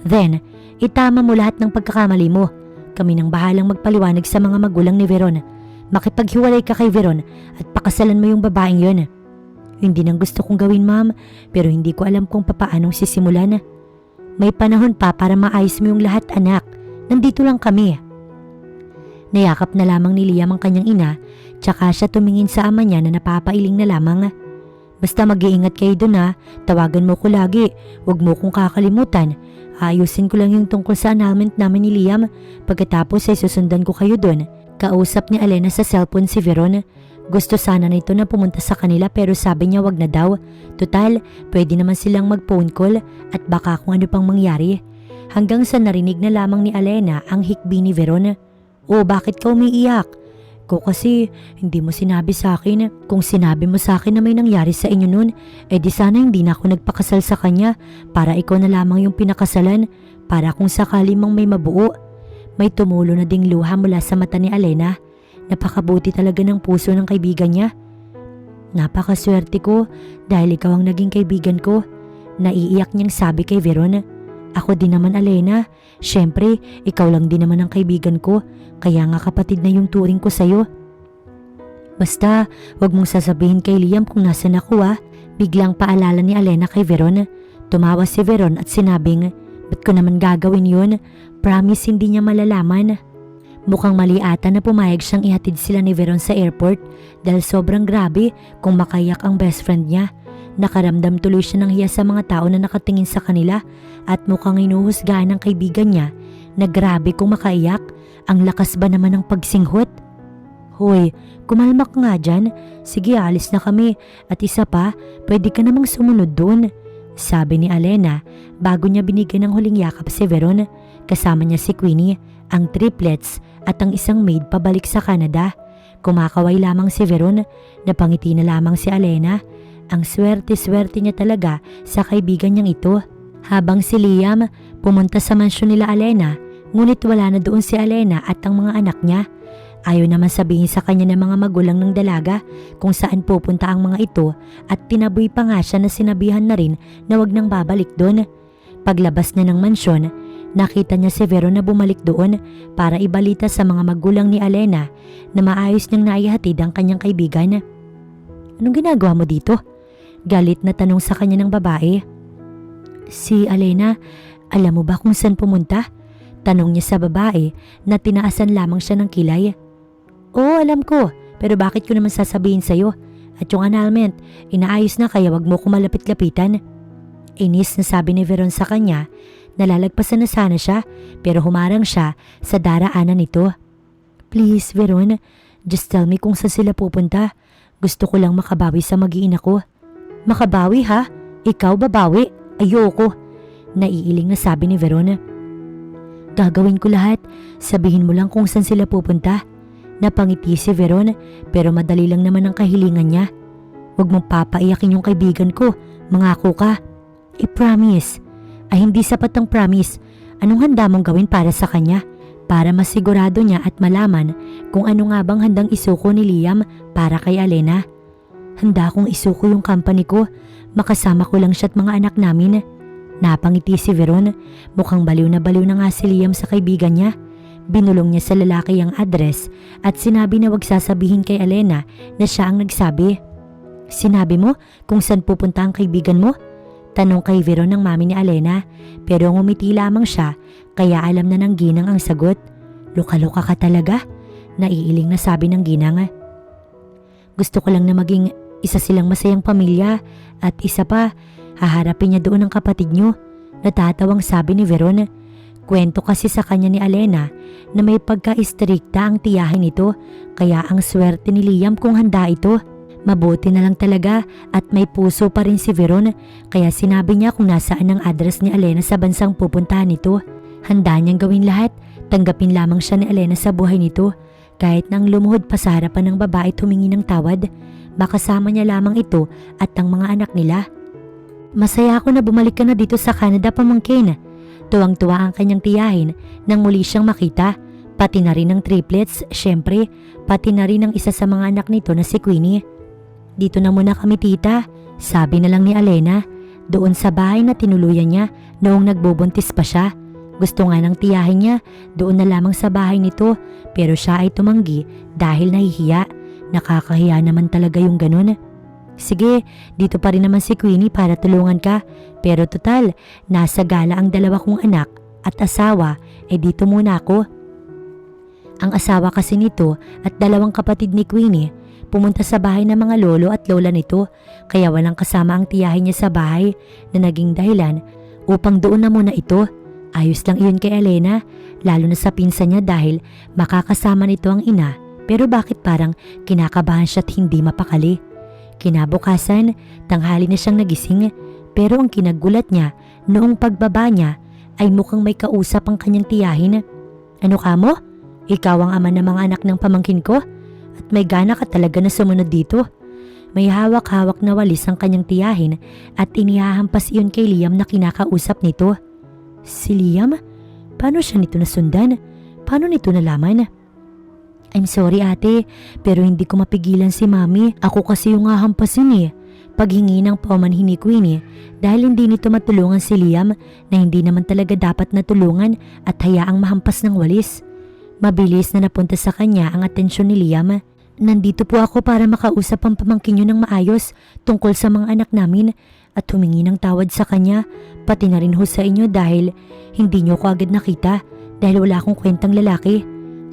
Then, itama mo lahat ng pagkakamali mo. Kami nang bahalang magpaliwanag sa mga magulang ni Veron. Makipaghiwalay ka kay Veron at pakasalan mo yung babaeng yon. Hindi nang gusto kong gawin, ma'am, pero hindi ko alam kung papaanong sisimulan. May panahon pa para maayos mo yung lahat, anak. Nandito lang kami. Nayakap na lamang ni Liam ang kanyang ina, tsaka siya tumingin sa ama niya na napapailing na lamang. Basta mag-iingat kayo dun ha, tawagan mo ko lagi, huwag mo kong kakalimutan. Ayusin ko lang yung tungkol sa annulment namin ni Liam, pagkatapos ay susundan ko kayo dun. Kausap ni Alena sa cellphone si Veron. Gusto sana nito na pumunta sa kanila pero sabi niya wag na daw. Total, pwede naman silang mag-phone call at baka kung ano pang mangyari. Hanggang sa narinig na lamang ni Alena ang hikbi ni Veron. Oh, bakit ka umiiyak? Ko kasi hindi mo sinabi sa akin. Kung sinabi mo sa akin na may nangyari sa inyo nun, di sana hindi na ako nagpakasal sa kanya para ikaw na lamang yung pinakasalan para kung sakali mang may mabuo. May tumulo na ding luha mula sa mata ni Alena. Napakabuti talaga ng puso ng kaibigan niya. Napakaswerte ko dahil ikaw ang naging kaibigan ko. Naiiyak niyang sabi kay Veron. Ako din naman, Alena. Syempre, ikaw lang din naman ang kaibigan ko. Kaya nga kapatid na yung turing ko sa'yo. Basta, wag mong sasabihin kay Liam kung nasan ako Biglang paalala ni Alena kay Veron. Tumawa si Veron at sinabing, ba't ko naman gagawin yun? Promise hindi niya malalaman. Mukhang mali ata na pumayag siyang ihatid sila ni Veron sa airport dahil sobrang grabe kung makayak ang best friend niya. Nakaramdam tuloy siya ng hiya sa mga tao na nakatingin sa kanila at mukhang inuhusgahan ng kaibigan niya na grabe kung makaiyak. Ang lakas ba naman ng pagsinghot? Hoy, kumalma ka nga dyan. Sige, alis na kami. At isa pa, pwede ka namang sumunod dun. Sabi ni Alena bago niya binigyan ng huling yakap si Veron. Kasama niya si Queenie, ang triplets at ang isang maid pabalik sa Canada. Kumakaway lamang si Veron, napangiti na lamang si Alena. Ang swerte-swerte niya talaga sa kaibigan niyang ito. Habang si Liam pumunta sa mansyon nila Alena, ngunit wala na doon si Alena at ang mga anak niya. Ayaw naman sabihin sa kanya ng mga magulang ng dalaga kung saan pupunta ang mga ito at tinaboy pa nga siya na sinabihan na rin na wag nang babalik doon. Paglabas na ng mansyon, nakita niya si Veron na bumalik doon para ibalita sa mga magulang ni Alena na maayos niyang naihatid ang kanyang kaibigan. Anong ginagawa mo dito? Galit na tanong sa kanya ng babae. Si Alena, alam mo ba kung saan pumunta? Tanong niya sa babae na tinaasan lamang siya ng kilay. Oo, alam ko, pero bakit ko naman sasabihin sa'yo? At yung annulment, inaayos na kaya wag mo ko malapit-lapitan. Inis na sabi ni Veron sa kanya, nalalagpasan na sana siya pero humarang siya sa daraanan nito. Please, Veron, just tell me kung saan sila pupunta. Gusto ko lang makabawi sa mag-iina ko. Makabawi ha? Ikaw babawi? Ayoko. Naiiling na sabi ni Veron. Gagawin ko lahat. Sabihin mo lang kung saan sila pupunta. Napangiti si Veron pero madali lang naman ang kahilingan niya. Huwag mong papaiyakin yung kaibigan ko. Mangako ka. I-promise. Ay hindi sapat ang promise. Anong handa mong gawin para sa kanya? Para masigurado niya at malaman kung ano nga bang handang isuko ni Liam para kay Alena. Handa akong isuko yung company ko. Makasama ko lang siya at mga anak namin. Napangiti si Veron. Mukhang baliw na nga si Liam sa kaibigan niya. Binulong niya sa lalaki ang address at sinabi na wag sasabihin kay Alena na siya ang nagsabi. Sinabi mo kung saan pupunta ang kaibigan mo? Tanong kay Veron ng mami ni Alena pero ngumiti lamang siya kaya alam na ng ginang ang sagot. Luka-luka ka talaga? Naiiling na sabi ng ginang. Gusto ko lang na maging isa silang masayang pamilya at isa pa, haharapin niya doon ang kapatid niyo. Natatawang sabi ni Veron. Kwento kasi sa kanya ni Alena na may pagka-istrikta ang tiyahin nito kaya ang swerte ni Liam kung handa ito. Mabuti na lang talaga at may puso pa rin si Veron kaya sinabi niya kung nasaan ang address ni Alena sa bansang pupuntahan nito. Handa niyang gawin lahat, tanggapin lamang siya ni Alena sa buhay nito. Kahit nang lumuhod pa sa harapan ng babae tumingi ng tawad, makasama niya lamang ito at ang mga anak nila. Masaya ako na bumalik ka na dito sa Canada, pamangkin. Tuwang-tuwa ang kanyang tiyahin nang muli siyang makita, pati na rin ng triplets, syempre, pati na rin ang isa sa mga anak nito na si Queenie. Dito na muna kami tita, sabi na lang ni Alena, doon sa bahay na tinuluyan niya noong nagbubuntis pa siya. Gusto nga ng tiyahin niya, doon na lamang sa bahay nito, pero siya ay tumanggi dahil nahihiya. Nakakahiya naman talaga yung ganun. Sige, dito pa rin naman si Queenie para tulungan ka. Pero total, nasa gala ang dalawa kong anak at asawa, dito muna ako. Ang asawa kasi nito at dalawang kapatid ni Queenie pumunta sa bahay ng mga lolo at lola nito kaya walang kasama ang tiyahin niya sa bahay na naging dahilan upang doon na muna ito. Ayos lang iyon kay Alena, lalo na sa pinsan niya dahil makakasama nito ang ina pero bakit parang kinakabahan siya at hindi mapakali. Kinabukasan, tanghali na siyang nagising pero ang kinagulat niya noong pagbaba niya ay mukhang may kausap ang kanyang tiyahin. Ano ka mo? Ikaw ang ama ng mga anak ng pamangkin ko? At may gana ka talaga na sumunod dito. May hawak-hawak na walis ang kanyang tiyahin at inihahampas iyon kay Liam na kinakausap nito. Si Liam? Paano siya nito nasundan? Paano nito nalaman? I'm sorry ate, pero hindi ko mapigilan si mami. Ako kasi yung hahampasin eh. Paghingi ng paumanhin ni Queenie dahil hindi nito matulungan si Liam na hindi naman talaga dapat natulungan at hayaang mahampas ng walis. Mabilis na napunta sa kanya ang atensyon ni Liam. Nandito po ako para makausap ang pamangkin niyo ng maayos tungkol sa mga anak namin at humingi ng tawad sa kanya, pati na rin ho sa inyo dahil hindi niyo ko agad nakita dahil wala akong kwentang lalaki.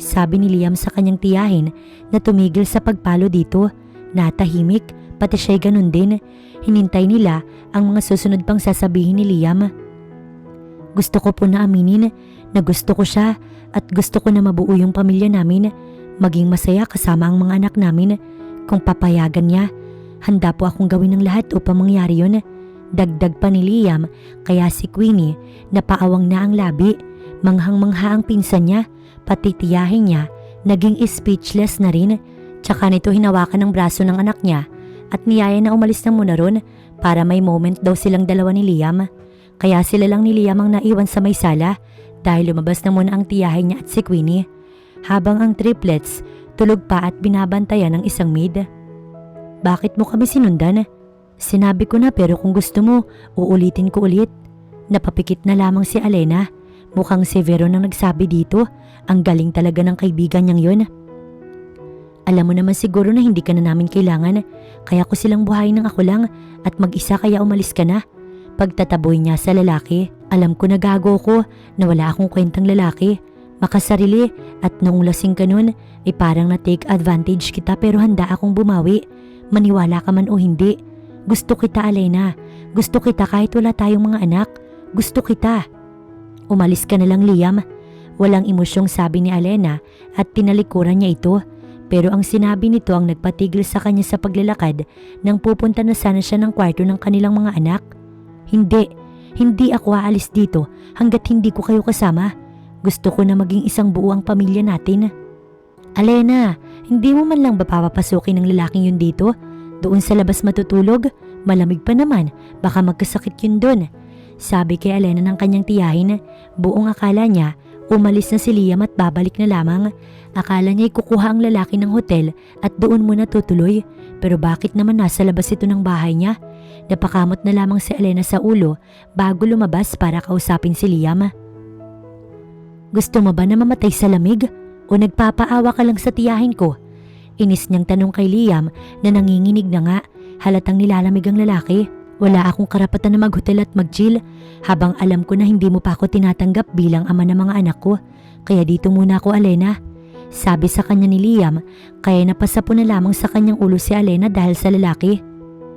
Sabi ni Liam sa kanyang tiyahin na tumigil sa pagpalo dito. Natahimik, pati siya'y ganun din. Hinintay nila ang mga susunod pang sasabihin ni Liam. Gusto ko po na aminin na gusto ko siya at gusto ko na mabuo yung pamilya namin, maging masaya kasama ang mga anak namin. Kung papayagan niya, handa po akong gawin ng lahat upang mangyari yun. Dagdag pa ni Liam, kaya si Queenie napaawang na ang labi. Manghang-mangha ang pinsan niya, pati tiyahin niya, naging speechless na rin. Tsaka nito hinawakan ng braso ng anak niya at niyaya na umalis na muna ron para may moment daw silang dalawa ni Liam. Kaya sila lang ni Liam ang naiwan sa may sala dahil lumabas na muna ang tiyahin niya at si Queenie. Habang ang triplets tulog pa at binabantayan ng isang maid. Bakit mo kami sinundan? Sinabi ko na pero kung gusto mo, uulitin ko ulit. Napapikit na lamang si Alena. Mukhang severo nang nagsabi dito. Ang galing talaga ng kaibigan niyang yun. Alam mo naman siguro na hindi ka na namin kailangan. Kaya ko silang buhayin ng ako lang at mag-isa kaya umalis ka na. Pagtataboy niya sa lalaki. Alam ko na gago ko na wala akong kwentang lalaki. Makasarili at noong lasing ka nun, parang na-take advantage kita pero handa akong bumawi. Maniwala ka man o hindi. Gusto kita, Alena. Gusto kita kahit wala tayong mga anak. Gusto kita. Umalis ka na lang, Liam. Walang emosyong sabi ni Alena at tinalikuran niya ito. Pero ang sinabi nito ang nagpatigil sa kanya sa paglalakad nang pupunta na sana siya ng kwarto ng kanilang mga anak. Hindi ako aalis dito hanggat hindi ko kayo kasama. Gusto ko na maging isang buo ang pamilya natin. Alena, hindi mo man lang ba papapasukin ng lalaking yun dito? Doon sa labas matutulog? Malamig pa naman, baka magkasakit yun doon. Sabi kay Alena ng kanyang tiyahin. Buong akala niya, umalis na si Liam at babalik na lamang. Akala niya'y kukuha ang lalaki ng hotel at doon muna tutuloy. Pero bakit naman nasa labas ito ng bahay niya? Napakamot na lamang si Alena sa ulo bago lumabas para kausapin si Liam. Gusto mo ba na mamatay sa lamig? O nagpapaawa ka lang sa tiyahin ko? Inis niyang tanong kay Liam na nanginginig na nga, halatang nilalamig ang lalaki. Wala akong karapatan na mag-hotel at mag-chill habang alam ko na hindi mo pa ako tinatanggap bilang ama ng mga anak ko. Kaya dito muna ako, Alena. Sabi sa kanya ni Liam, kaya napasapo na lamang sa kanyang ulo si Alena dahil sa lalaki.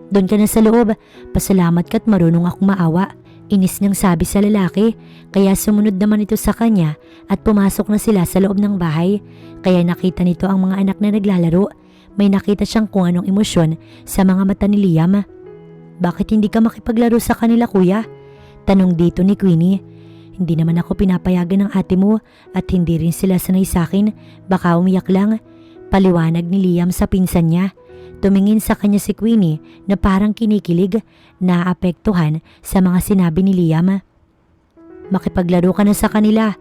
Doon ka na sa loob, pasalamat ka't marunong akong maawa. Inis niyang sabi sa lalaki, kaya sumunod naman ito sa kanya at pumasok na sila sa loob ng bahay. Kaya nakita nito ang mga anak na naglalaro. May nakita siyang kung anong emosyon sa mga mata ni Liam. Bakit hindi ka makipaglaro sa kanila, kuya? Tanong dito ni Queenie. Hindi naman ako pinapayagan ng ate mo at hindi rin sila sanay sa akin. Baka umiyak lang. Paliwanag ni Liam sa pinsan niya. Tumingin sa kanya si Queenie na parang kinikilig, naapektuhan sa mga sinabi ni Liam. Makipaglaro ka na sa kanila.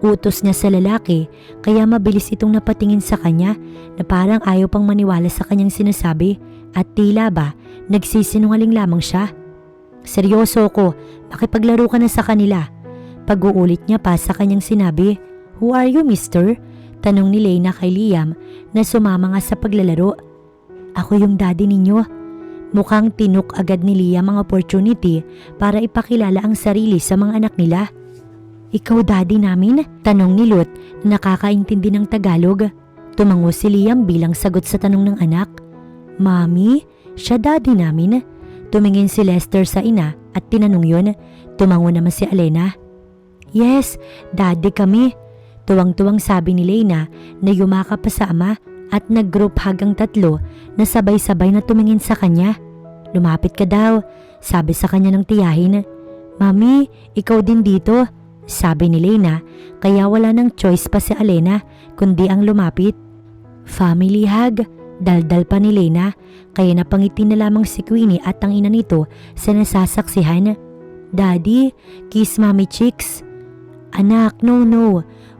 Utos niya sa lalaki kaya mabilis itong napatingin sa kanya na parang ayaw pang maniwala sa kanyang sinasabi at tila ba nagsisinungaling lamang siya. Seryoso ko, makipaglaro ka na sa kanila. Pag-uulit niya pa sa kanyang sinabi, "Who are you, mister?" Tanong ni Lena kay Liam na sumama nga sa paglalaro. Ako yung daddy ninyo. Mukhang tinuk agad ni Liam ang opportunity para ipakilala ang sarili sa mga anak nila. Ikaw daddy namin? Tanong ni Lot na nakakaintindi ng Tagalog. Tumango si Liam bilang sagot sa tanong ng anak. Mami, siya daddy namin. Tumingin si Lester sa ina at tinanong yun. Tumango naman si Alena. Yes, daddy kami. Tuwang-tuwang sabi ni Lena na yumakap pa sa ama at nag-group hug ang tatlo na sabay-sabay na tumingin sa kanya. Lumapit ka daw, sabi sa kanya ng tiyahin. Mami, ikaw din dito, sabi ni Lena, kaya wala nang choice pa si Alena kundi ang lumapit. Family hug, daldal pa ni Lena, kaya napangiti na lamang si Queenie at ang ina nito sa nasasaksihan. Daddy, kiss mommy cheeks. Anak, no,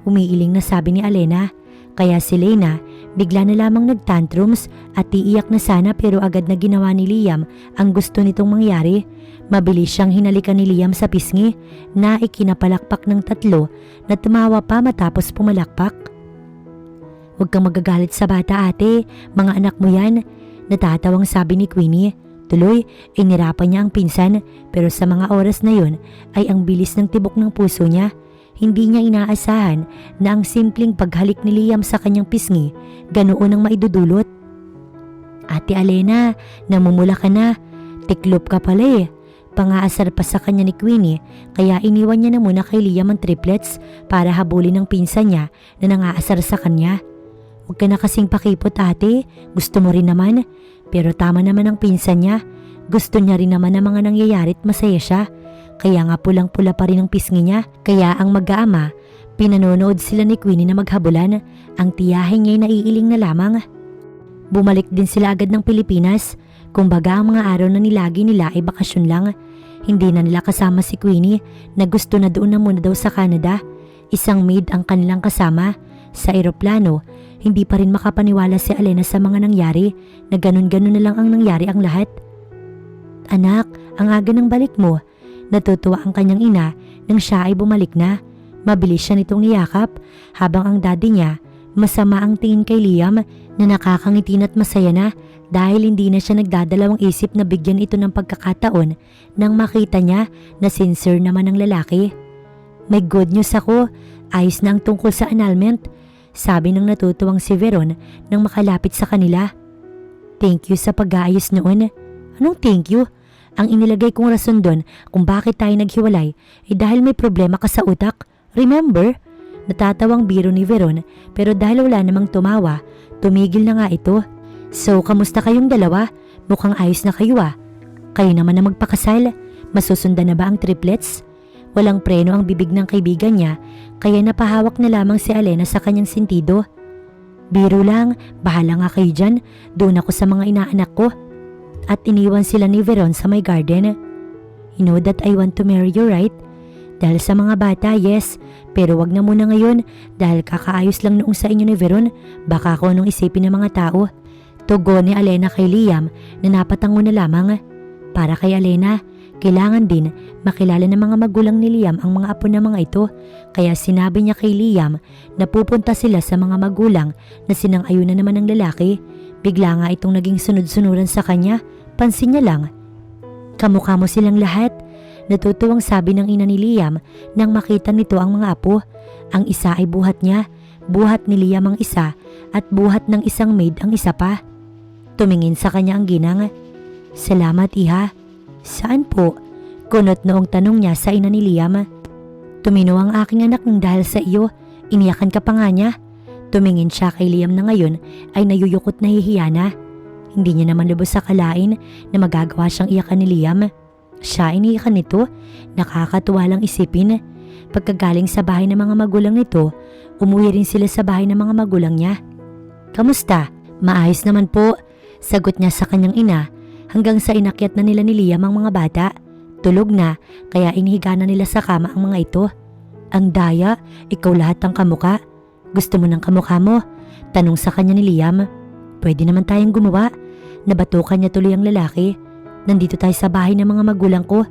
umiiling na sabi ni Alena. Kaya si Lena Bigla na lamang nagtantrums at iiyak na sana pero agad na ginawa ni Liam ang gusto nitong mangyari. Mabilis siyang hinalikan ni Liam sa pisngi na ikinapalakpak ng 3 na tumawa pa matapos pumalakpak. "Huwag kang magagalit sa bata ate, mga anak mo yan," natatawang sabi ni Queenie. Tuloy, inirapan niya ang pinsan pero sa mga oras na yon ay ang bilis ng tibok ng puso niya. Hindi niya inaasahan na ang simpleng paghalik ni Liam sa kanyang pisngi, ganoon ang maidudulot. "Ate Alena, namumula ka na. Tiklop ka pala eh." Pangaasar pa sa kanya ni Queenie kaya iniwan niya na muna kay Liam ang triplets para habulin ng pinsan niya na nangaasar sa kanya. "Huwag ka na kasing pakipot ate, gusto mo rin naman." Pero tama naman ang pinsan niya. Gusto niya rin naman ang mga nangyayari at masaya siya. Kaya nga pulang-pula pa rin ang pisngi niya. Kaya ang mag-aama, pinanonood sila ni Queenie na maghabulan. Ang tiyahin niya'y naiiling na lamang. Bumalik din sila agad ng Pilipinas. Kumbaga ang mga araw na nilagi nila ay bakasyon lang. Hindi na nila kasama si Queenie na gusto na doon na muna daw sa Canada. Isang maid ang kanilang kasama. Sa eroplano, hindi pa rin makapaniwala si Alena sa mga nangyari na ganun-ganun na lang ang nangyari ang lahat. "Anak, ang aga ng balik mo." Natutuwa ang kanyang ina nang siya ay bumalik na. Mabilis siya nitong niyakap habang ang daddy niya masama ang tingin kay Liam na nakakangitin at masaya na dahil hindi na siya nagdadalawang isip na bigyan ito ng pagkakataon nang makita niya na sincere naman ang lalaki. "May good news ako, ayos na ang tungkol sa annulment," sabi ng natutuwang si Veron nang makalapit sa kanila. "Thank you sa pag-aayos noon." "Anong thank you? Ang inilagay kong rason doon kung bakit tayo naghiwalay ay dahil may problema ka sa utak. Remember?" Natatawang biro ni Veron pero dahil wala namang tumawa, tumigil na nga ito. "So, kamusta kayong dalawa? Mukhang ayos na kayo ah. Kayo naman na magpakasal. Masusundan na ba ang triplets?" Walang preno ang bibig ng kaibigan niya kaya napahawak na lamang si Alena sa kanyang sentido. "Biro lang, bahala nga kayo dyan. Doon ako sa mga inaanak ko." At iniwan sila ni Veron sa may garden. "You know that I want to marry you, right?" "Dahil sa mga bata, yes. Pero wag na muna ngayon dahil kakaayos lang noong sa inyo ni Veron. Baka kung anong isipin ng mga tao." Tugon ni Alena kay Liam na napatango na lamang. Para kay Alena, kailangan din makilala ng mga magulang ni Liam ang mga apo na mga ito. Kaya sinabi niya kay Liam na pupunta sila sa mga magulang na sinang-ayunan naman ng lalaki. Bigla nga itong naging sunod-sunuran sa kanya. Pansin niya lang. "Kamukha mo silang lahat." Natutuwang sabi ng ina ni Liam nang makita nito ang mga apo. Ang isa ay buhat niya, buhat ni Liam ang isa at buhat ng isang maid ang isa pa. Tumingin sa kanya ang ginang. "Salamat iha." "Saan po?" Kunot noong tanong niya sa ina ni Liam. "Tumino ang aking anak ng dahil sa iyo. Iniyakan ka pa nga niya." Tumingin siya kay Liam na ngayon ay nayuyukot na hihiya na. Hindi niya naman lubos sa kalain na magagawa siyang iyakan ni Liam. Siya iniyakan nito, nakakatuwa lang isipin. Pagkagaling sa bahay ng mga magulang nito, umuwi rin sila sa bahay ng mga magulang niya. "Kamusta?" "Maayos naman po," sagot niya sa kanyang ina hanggang sa inakyat na nila ni Liam ang mga bata. Tulog na kaya inihiga na nila sa kama ang mga ito. "Ang daya, ikaw lahat ang kamuka. Gusto mo ng kamukha mo?" Tanong sa kanya ni Liam. "Pwede naman tayong gumawa." Nabatukan niya tuloy ang lalaki. "Nandito tayo sa bahay ng mga magulang ko.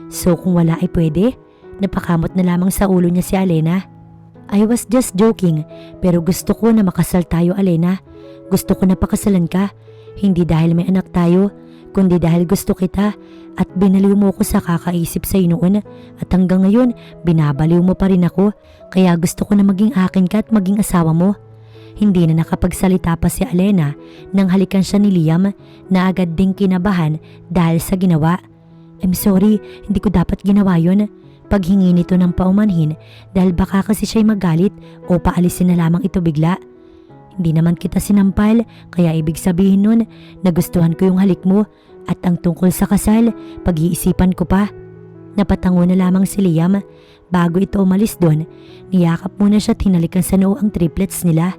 So kung wala ay pwede?" Napakamot na lamang sa ulo niya si Alena. "I was just joking pero gusto ko na makasal tayo Alena. Gusto ko na pakasalan ka. Hindi dahil may anak tayo kundi dahil gusto kita at binaliw mo ko sa kakaisip sa noon at hanggang ngayon binabaliw mo pa rin ako kaya gusto ko na maging akin ka at maging asawa mo." Hindi na nakapagsalita pa si Alena nang halikan siya ni Liam na agad ding kinabahan dahil sa ginawa. "I'm sorry, hindi ko dapat ginawa yun." Paghingi nito ng paumanhin dahil baka kasi siya'y magalit o paalisin na lamang ito bigla. "Hindi naman kita sinampal kaya ibig sabihin nun nagustuhan ko yung halik mo at ang tungkol sa kasal, pag-iisipan ko pa." Napatango na lamang si Liam. Bago ito umalis doon, niyakap muna siya at hinalikan sa noo ang triplets nila.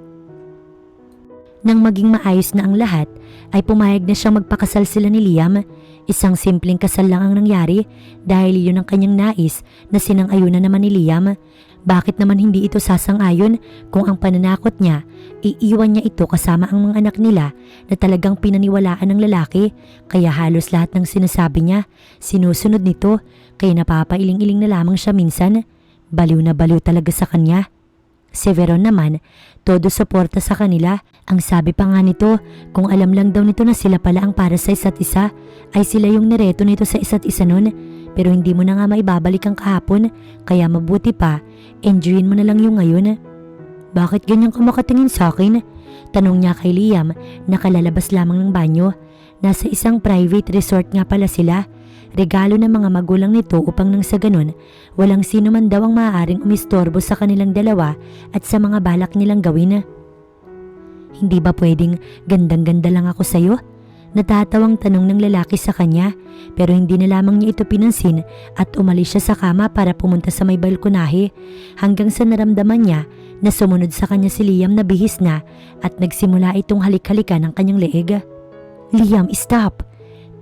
Nang maging maayos na ang lahat, ay pumayag na siyang magpakasal sila ni Liam. Isang simpleng kasal lang ang nangyari dahil yun ang kanyang nais na sinang-ayunan naman ni Liam. Bakit naman hindi ito sasang-ayon kung ang pananakot niya, iiwan niya ito kasama ang mga anak nila na talagang pinaniwalaan ng lalaki, kaya halos lahat ng sinasabi niya, sinusunod nito, kaya napapailing-iling na lamang siya minsan. Baliw na baliw talaga sa kanya. Si Veron naman, todo suporta sa kanila. Ang sabi pa nga nito, kung alam lang daw nito na sila pala ang para sa isa't isa, ay sila yung nireto nito sa isa't isa nun. Pero hindi mo na nga maibabalik ang kahapon, kaya mabuti pa, enjoyin mo na lang yung ngayon. Bakit ganyan ka makatingin sa akin? Tanong niya kay Liam na kalalabas lamang ng banyo. Nasa isang private resort nga pala sila. Regalo ng mga magulang nito upang nang sa ganun, walang sino man daw ang maaaring umistorbo sa kanilang dalawa at sa mga balak nilang gawin. Hindi ba pwedeng gandang-ganda lang ako sa'yo? Natatawang tanong ng lalaki sa kanya, pero hindi na lamang niya ito pinansin at umalis siya sa kama para pumunta sa may balkonahe, hanggang sa naramdaman niya na sumunod sa kanya si Liam na bihis na at nagsimula itong halik-halikan ng kanyang leeg. Liam, stop!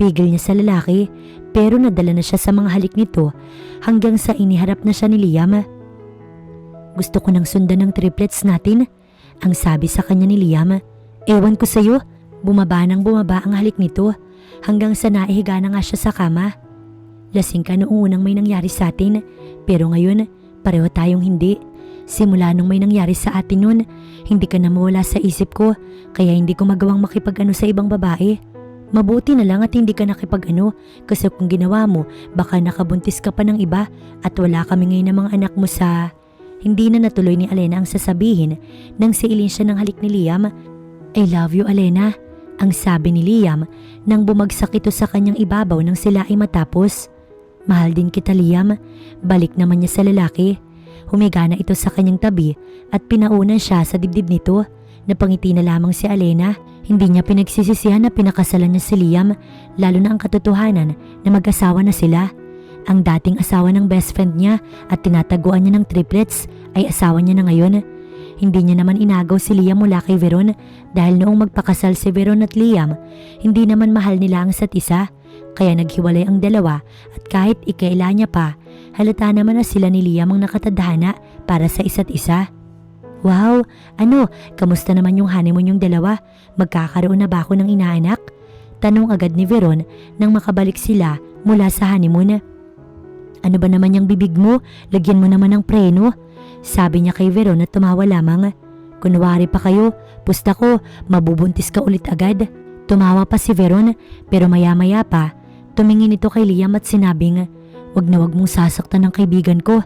Pigil niya sa lalaki, pero nadala na siya sa mga halik nito hanggang sa iniharap na siya ni Liam. Gusto ko nang sundan ng triplets natin, ang sabi sa kanya ni Liam. Ewan ko sa'yo. Bumaba ang halik nito hanggang sa naihiga na nga siya sa kama. Lasing ka noong unang may nangyari sa atin, pero ngayon pareho tayong hindi. Simula nung may nangyari sa atin nun, hindi ka na mawala sa isip ko, kaya hindi ko magawang makipag-ano sa ibang babae. Mabuti na lang at hindi ka nakipag-ano, kasi kung ginawa mo, baka nakabuntis ka pa ng iba at wala kami ngayon ng mga anak mo sa... Hindi na natuloy ni Alena ang sasabihin nang siilin siya ng halik ni Liam. I love you, Alena, ang sabi ni Liam nang bumagsak ito sa kanyang ibabaw nang sila ay matapos. Mahal din kita, Liam. Balik naman niya sa lalaki. Humiga na ito sa kanyang tabi at pinaunan siya sa dibdib nito. Napangiti na lamang si Alena. Hindi niya pinagsisisihan na pinakasalan niya si Liam, lalo na ang katotohanan na mag-asawa na sila. Ang dating asawa ng best friend niya at tinataguan niya ng triplets ay asawa niya na ngayon. Hindi niya naman inagaw si Liam mula kay Veron dahil noong magpakasal si Veron at Liam, hindi naman mahal nila ang isa't isa, kaya naghiwalay ang dalawa at kahit ikaila niya pa, halata naman na sila ni Liam ang nakatadhana para sa isa't isa. Wow, kamusta naman yung honeymoon yung dalawa? Magkakaroon na ba ako ng inaanak? Tanong agad ni Veron nang makabalik sila mula sa honeymoon. Ano ba naman yung bibig mo? Lagyan mo naman ng preno. Sabi niya kay Veron at tumawa lamang. Kunwari pa kayo, pusta ko, mabubuntis ka ulit agad. Tumawa pa si Veron, pero maya-maya pa, tumingin ito kay Liam at sinabing, wag na wag mong sasaktan ng kaibigan ko.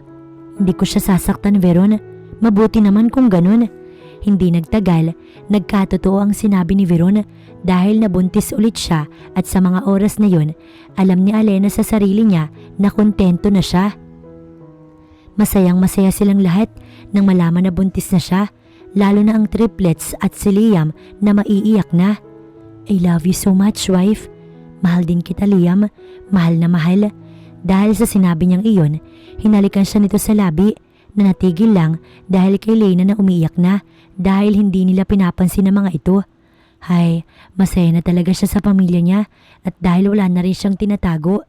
Hindi ko siya sasaktan, Veron. Mabuti naman kung ganun. Hindi nagtagal, nagkatotoo ang sinabi ni Veron dahil nabuntis ulit siya at sa mga oras na yun, alam ni Alena sa sarili niya na kontento na siya. Masayang masaya silang lahat nang malaman na buntis na siya, lalo na ang triplets at si Liam na maiiyak na. I love you so much, wife. Mahal din kita, Liam. Mahal na mahal. Dahil sa sinabi niyang iyon, hinalikan siya nito sa labi na natigil lang dahil kay Lena na umiiyak na dahil hindi nila pinapansin ng mga ito. Hay, masaya na talaga siya sa pamilya niya at dahil wala na rin siyang tinatago.